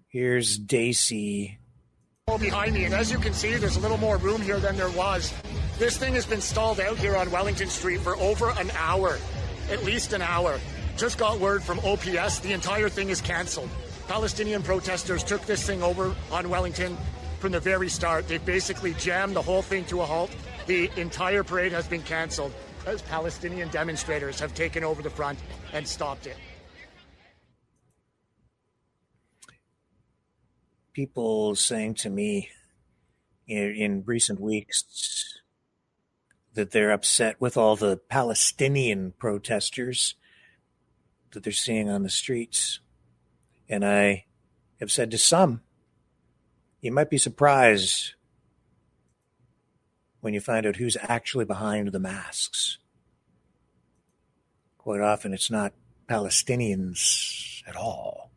B: Here's Daisy.
C: Behind me, and as you can see, there's a little more room here than there was. This thing has been stalled out here on Wellington Street for over an hour, at least an hour. Just got word from OPS, the entire thing is canceled. Palestinian protesters took this thing over on Wellington from the very start. They've basically jammed the whole thing to a halt. The entire parade has been canceled as Palestinian demonstrators have taken over the front and stopped it.
B: People saying to me in recent weeks that they're upset with all the Palestinian protesters that they're seeing on the streets. And I have said to some, you might be surprised when you find out who's actually behind the masks. Quite often it's not Palestinians at all.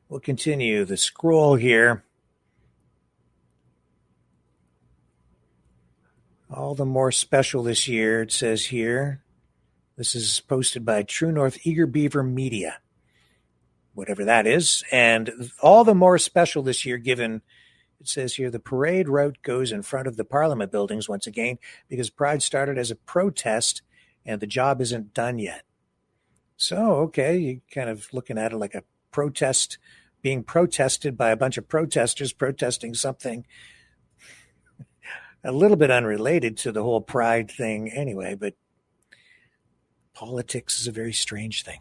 B: We'll continue the scroll here. All the more special this year, it says here. This is posted by True North Eager Beaver Media, whatever that is. And all the more special this year, given, it says here, the parade route goes in front of the Parliament buildings once again, because Pride started as a protest and the job isn't done yet. So, okay, you're kind of looking at it like a protest being protested by a bunch of protesters protesting something a little bit unrelated to the whole Pride thing anyway, but politics is a very strange thing.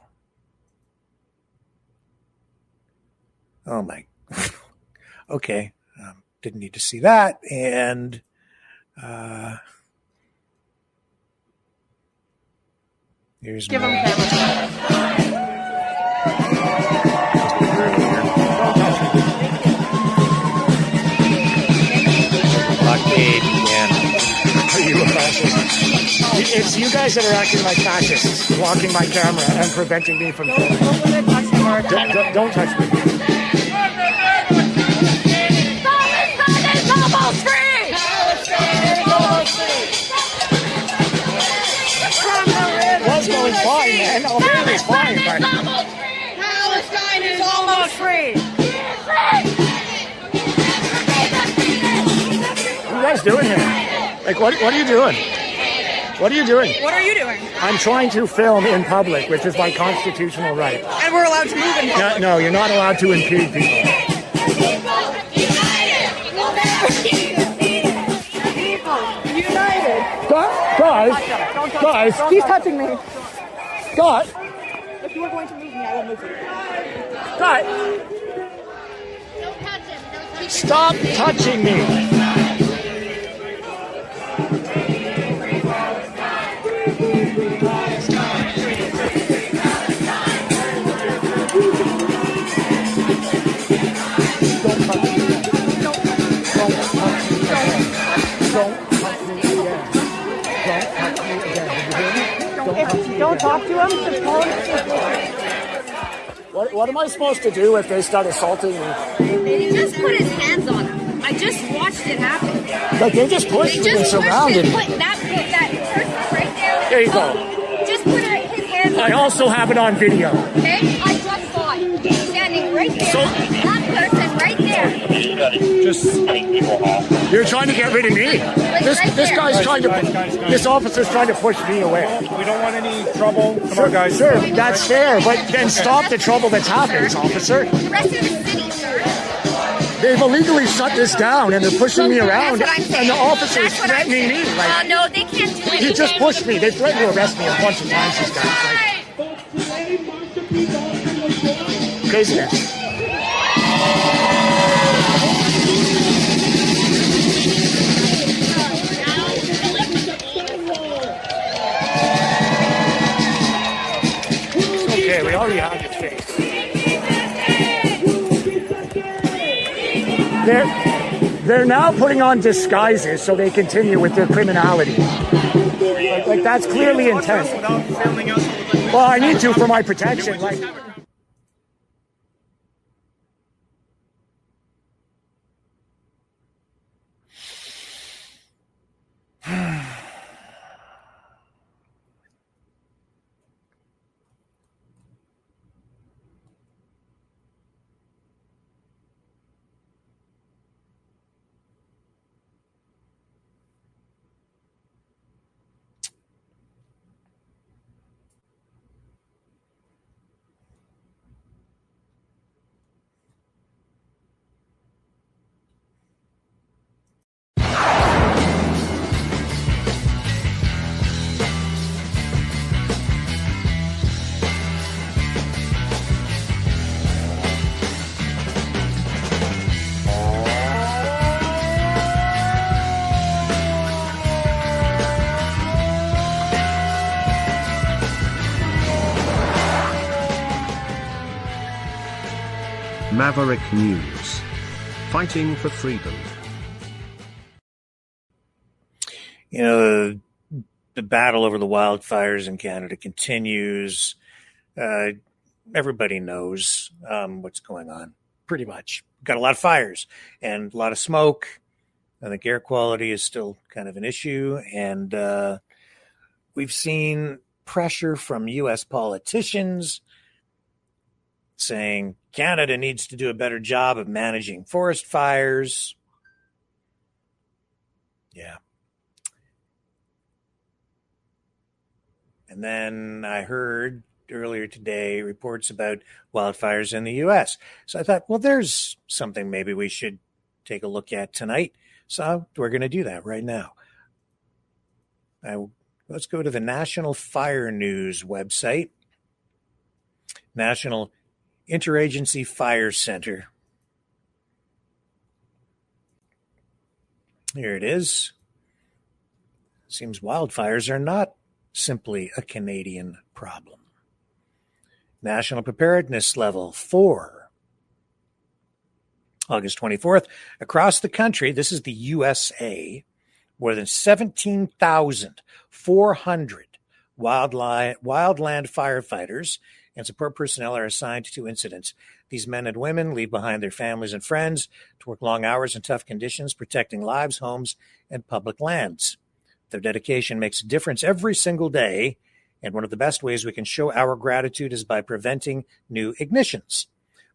B: Oh my, okay, didn't need to see that. And Here's
H: Give him
B: blockade again.
C: Are you a fascist? It's you guys that are acting like fascists, blocking my camera and preventing me from filming. Don't touch me.
U: Palestine is almost free!
C: What's going fine, man? Albania is fine, but...
U: Palestine is almost free!
C: What are you guys doing here? Like, what are you doing? What are you doing?
H: What are you doing?
C: I'm trying to film in public, which is my constitutional right.
H: And we're allowed to move in public.
C: No, you're not allowed to impede people.
U: United!
C: Guys,
H: He's touching me.
C: God,
H: If you are going to move me, I will move you.
C: God, stop touching me.
H: Don't talk to him. Just call him.
C: What am I supposed to do if they start assaulting me?
D: He just put his hands on him. I just watched it happen.
C: Like they just pushed me and surrounded me.
D: That person right there.
C: There you go.
D: Just put his hands on
C: I also have it on video.
D: Okay? I just saw it. He's standing right there. That person right there.
C: Just you're trying to get rid of me. This guy's trying to. This officer's trying to push me away.
Q: We don't want any trouble. Come on, guys.
C: Sure, that's fair, but then stop the trouble that's happening, officer.
D: The rest of the city, sir.
C: They've illegally shut this down and they're pushing me around,
D: That's what I'm saying.
C: and the officer is threatening me. Like,
D: No, they can't do anything.
C: he just pushed me. They threatened to arrest me a bunch of times. These guys. Like, craziness. Okay, we already have your face. They're now putting on disguises so they continue with their criminality. Like that's clearly intent. Well, I need to for my protection. Like.
A: Maverick News. Fighting for freedom.
B: You know, the battle over the wildfires in Canada continues. Everybody knows what's going on, pretty much. Got a lot of fires and a lot of smoke. I think air quality is still kind of an issue. And we've seen pressure from U.S. politicians saying Canada needs to do a better job of managing forest fires. Yeah. And then I heard earlier today reports about wildfires in the U.S. So I thought, well, there's something maybe we should take a look at tonight. So we're going to do that right now. Let's go to the National Fire News website. National Interagency Fire Center. Here it is. Seems wildfires are not simply a Canadian problem. National Preparedness Level 4. August 24th, across the country, this is the USA, more than 17,400 wildland firefighters and support personnel are assigned to incidents. These men and women leave behind their families and friends to work long hours in tough conditions, protecting lives, homes, and public lands. Their dedication makes a difference every single day, and one of the best ways we can show our gratitude is by preventing new ignitions.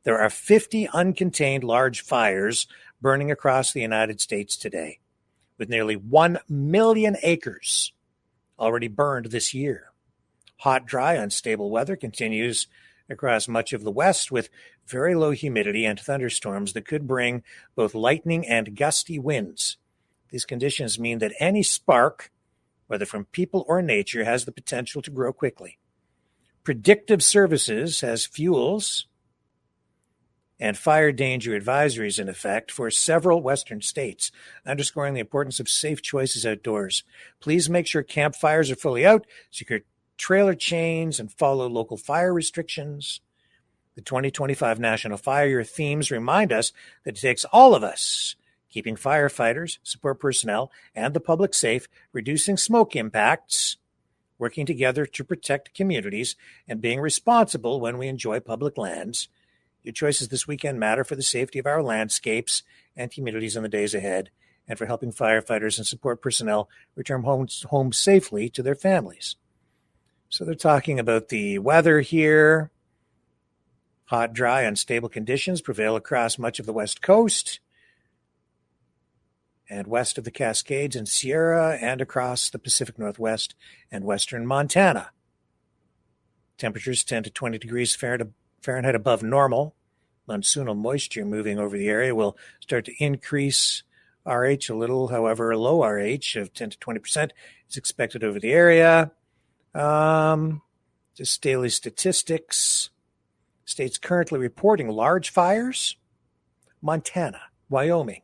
B: There are 50 uncontained large fires burning across the United States today, with nearly 1 million acres already burned this year. Hot, dry, unstable weather continues across much of the West with very low humidity and thunderstorms that could bring both lightning and gusty winds. These conditions mean that any spark, whether from people or nature, has the potential to grow quickly. Predictive Services has fuels and fire danger advisories in effect for several Western states, underscoring the importance of safe choices outdoors. Please make sure campfires are fully out, secure trailer chains, and follow local fire restrictions. The 2025 National Fire Year themes remind us that it takes all of us, keeping firefighters, support personnel, and the public safe, reducing smoke impacts, working together to protect communities, and being responsible when we enjoy public lands. Your choices this weekend matter for the safety of our landscapes and communities in the days ahead, and for helping firefighters and support personnel return home safely to their families. So they're talking about the weather here. Hot, dry, unstable conditions prevail across much of the West Coast and west of the Cascades and Sierra, and across the Pacific Northwest and western Montana. Temperatures 10 to 20 degrees Fahrenheit above normal. Monsoonal moisture moving over the area will start to increase RH a little. However, a low RH of 10 to 20% is expected over the area. Just daily statistics. States currently reporting large fires. Montana, Wyoming.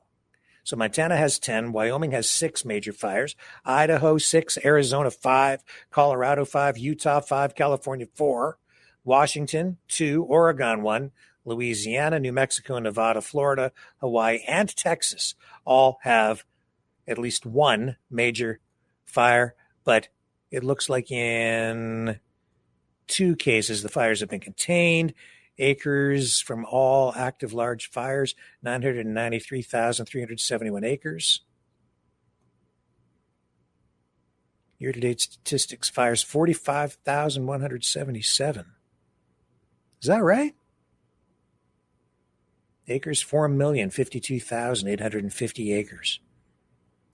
B: So Montana has 10, Wyoming has 6 major fires, Idaho 6, Arizona 5, Colorado 5, Utah 5, California 4, Washington 2, Oregon 1, Louisiana, New Mexico, Nevada, Florida, Hawaii, and Texas all have at least one major fire, but it looks like in 2 cases the fires have been contained. Acres from all active large fires, 993,371 acres. Year-to-date statistics, fires 45,177. Is that right? Acres, 4,052,850 acres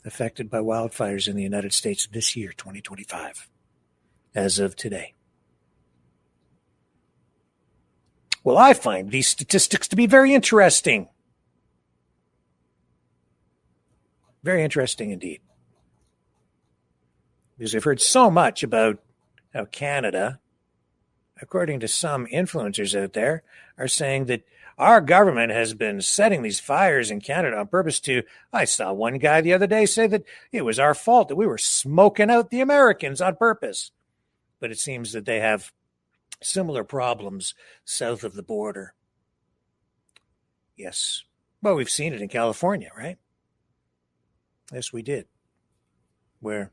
B: affected by wildfires in the United States this year, 2025, as of today. Well, I find these statistics to be very interesting. Very interesting indeed. Because I've heard so much about how Canada, according to some influencers out there, are saying that our government has been setting these fires in Canada on purpose to, I saw one guy the other day say that it was our fault, that we were smoking out the Americans on purpose. But it seems that they have similar problems south of the border. Yes. Well, we've seen it in California, right? Yes, we did. Where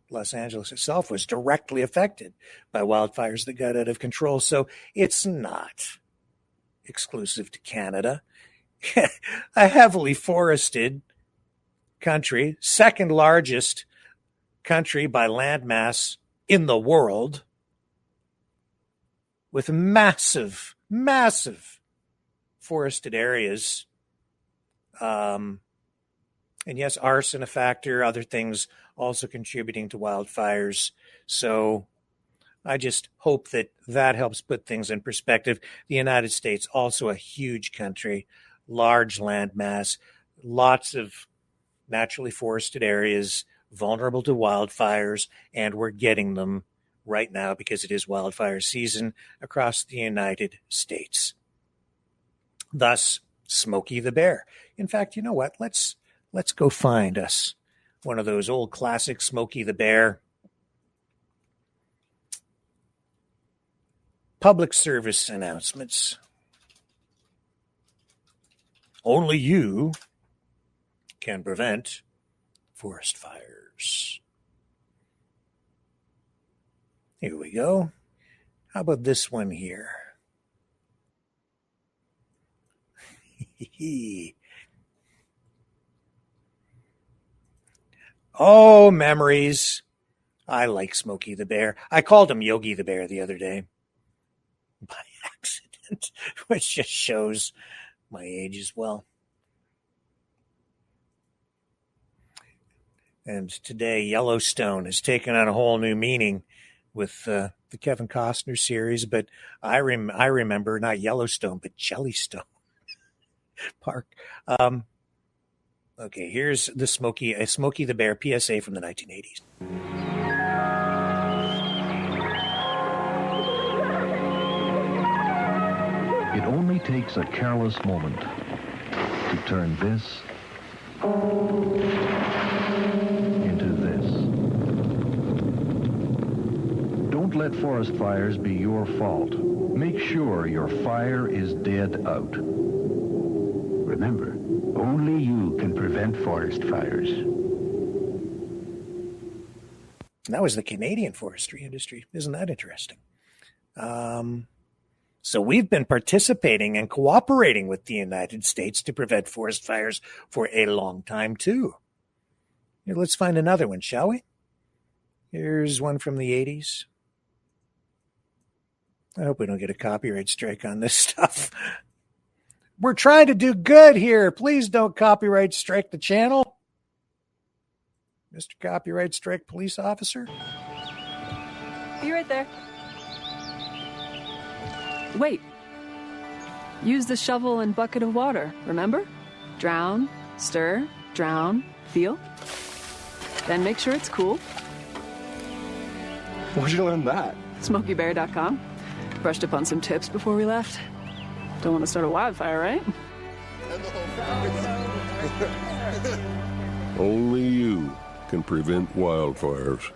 B: Los Angeles itself was directly affected by wildfires that got out of control. So it's not exclusive to Canada. A heavily forested country, second largest country by landmass in the world, with massive, massive forested areas. And yes, arson a factor, other things also contributing to wildfires. So I just hope that that helps put things in perspective. The United States, also a huge country, large landmass, lots of naturally forested areas, vulnerable to wildfires, and we're getting them right now because it is wildfire season across the United States. Thus, Smokey the Bear. In fact, you know what? Let's go find us one of those old classic Smokey the Bear public service announcements. Only you can prevent forest fires. Here we go. How about this one here? Oh, memories. I like Smokey the Bear. I called him Yogi the Bear the other day by accident, which just shows my age as well. And today, Yellowstone has taken on a whole new meaning with the Kevin Costner series, but I remember not Yellowstone, but Jellystone Park. Okay, here's the Smokey the Bear PSA from the 1980s.
G: It only takes a careless moment to turn this into this. Don't let forest fires be your fault. Make sure your fire is dead out.
V: Remember, only you can prevent forest fires.
B: And that was the Canadian forestry industry. Isn't that interesting? So we've been participating and cooperating with the United States to prevent forest fires for a long time, too. Here, let's find another one, shall we? Here's one from the 80s. I hope we don't get a copyright strike on this stuff. We're trying to do good here. Please don't copyright strike the channel. Mr. Copyright Strike Police Officer.
W: Be right there. Wait. Use the shovel and bucket of water, remember? Drown, stir, drown, feel. Then make sure it's cool.
X: Where'd you learn that?
W: SmokeyBear.com. Brushed up on some tips before we left. Don't want to start a wildfire, right?
Y: Only you can prevent wildfires.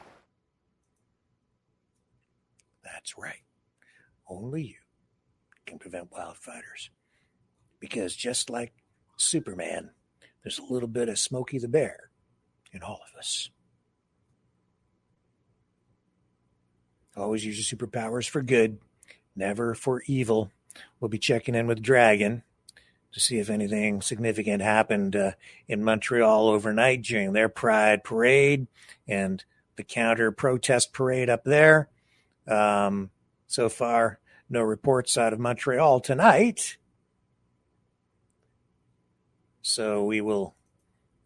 B: That's right. Only you can prevent wildfires. Because just like Superman, there's a little bit of Smokey the Bear in all of us. Always use your superpowers for good, never for evil. We'll be checking in with Dragon to see if anything significant happened in Montreal overnight during their Pride Parade and the counter-protest parade up there. So far, no reports out of Montreal tonight. So we will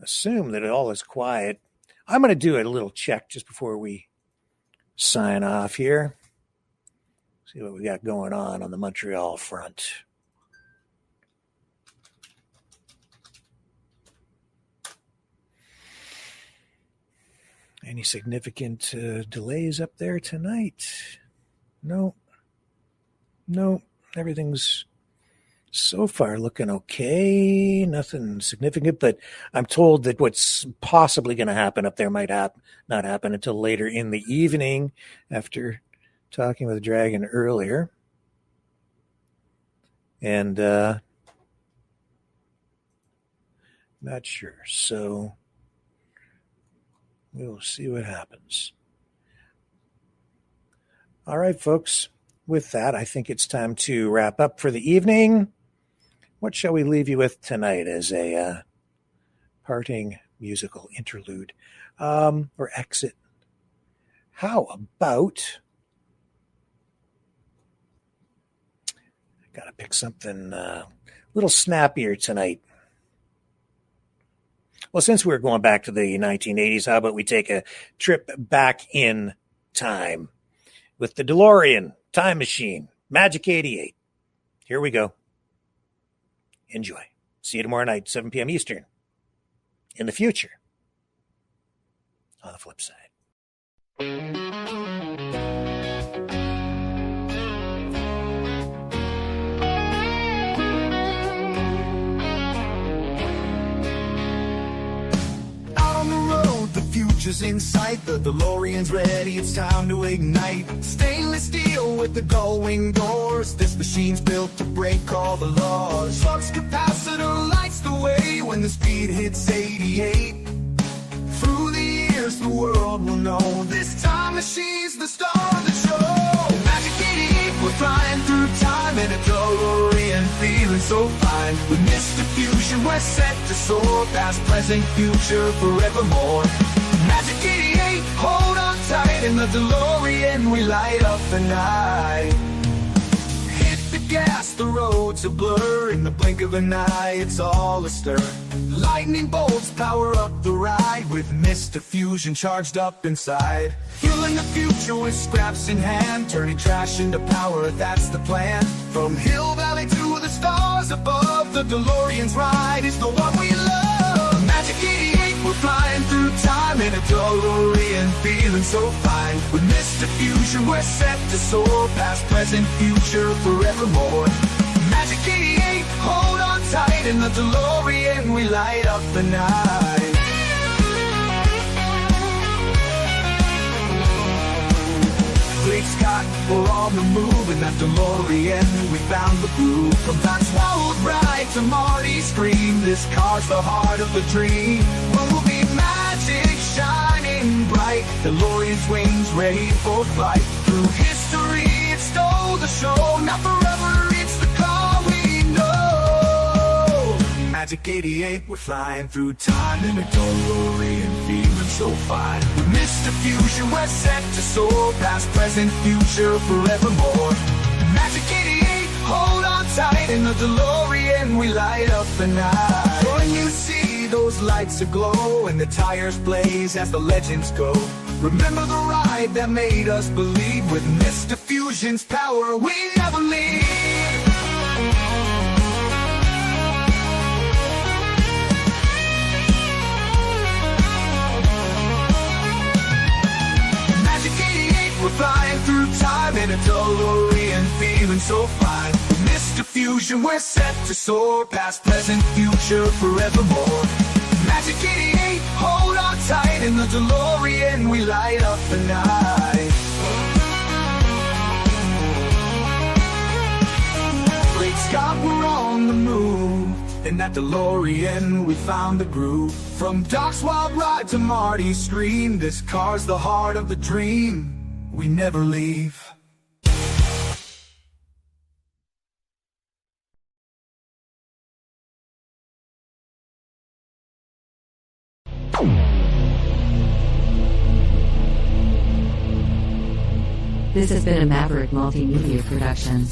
B: assume that all is quiet. I'm going to do a little check just before we sign off here. See what we got going on the Montreal front. Any significant delays up there tonight? No. Everything's so far looking okay. Nothing significant, but I'm told that what's possibly going to happen up there might not happen until later in the evening after talking with Dragon earlier. And not sure. So we'll see what happens. All right, folks. With that, I think it's time to wrap up for the evening. What shall we leave you with tonight as a parting musical interlude or exit? How about... Got to pick something a little snappier tonight. Well, since we're going back to the 1980s, how about we take a trip back in time with the DeLorean Time Machine, Magic 88. Here we go. Enjoy. See you tomorrow night, 7 p.m. Eastern. In the future. On the flip side.
Z: On the road, the
E: future's in sight. The DeLorean's ready, it's time to ignite. Stainless steel with the gull-wing doors. This machine's built to break all the laws. Flux capacitor lights the way when the speed hits 88. Through the years the world will know this time machine's the star of the show. Magic 88, we're flying through time in a DeLorean, feeling so fine. With Mr. Fusion, we're set to soar past present, future, forevermore. Magic 88, hold on tight. In the DeLorean, we light up the night. Hit the gas, the roads a blur. In the blink of an eye, it's all astir. Lightning bolts power up the ride with Mr. Fusion charged up inside. Fueling the future with scraps in hand, turning trash into power, that's the plan. From Hill Valley to the stars above, the DeLorean's ride is the one we love. Magic 88, we're flying through time in a DeLorean, feeling so fine. With Mr. Fusion, we're set to soar past present, future, forevermore. Magic 88, hold on tight. In the DeLorean, we light up the night. Great Scott, we're on the move. In that DeLorean, we found the groove. From Maxwell ride to Marty's scream, this car's the heart of the dream. Movie magic shining bright, DeLorean's wings ready for flight. Through history, it stole the show. Now forever, it's the car we know. Magic 88, we're flying through time in a DeLorean, feeling so fine. With Mr. Fusion, we're set to soar past present, future, forevermore. Magic 88, hold on tight. In the DeLorean, we light up the night. When you see those lights aglow and the tires blaze as the legends go, remember the ride that made us believe. With Mr. Fusion's power, we never leave. We're flying through time in a DeLorean, feeling so fine. With Mr. Fusion, we're set to soar past present, future, forevermore. Magic 88, hold on tight. In the DeLorean, we light up the night. Great Scott, we're on the move. In that DeLorean, we found the groove. From Doc's wild ride to Marty's scream, this car's the heart of the dream. We never leave.
F: This has been a Maverick Multimedia production.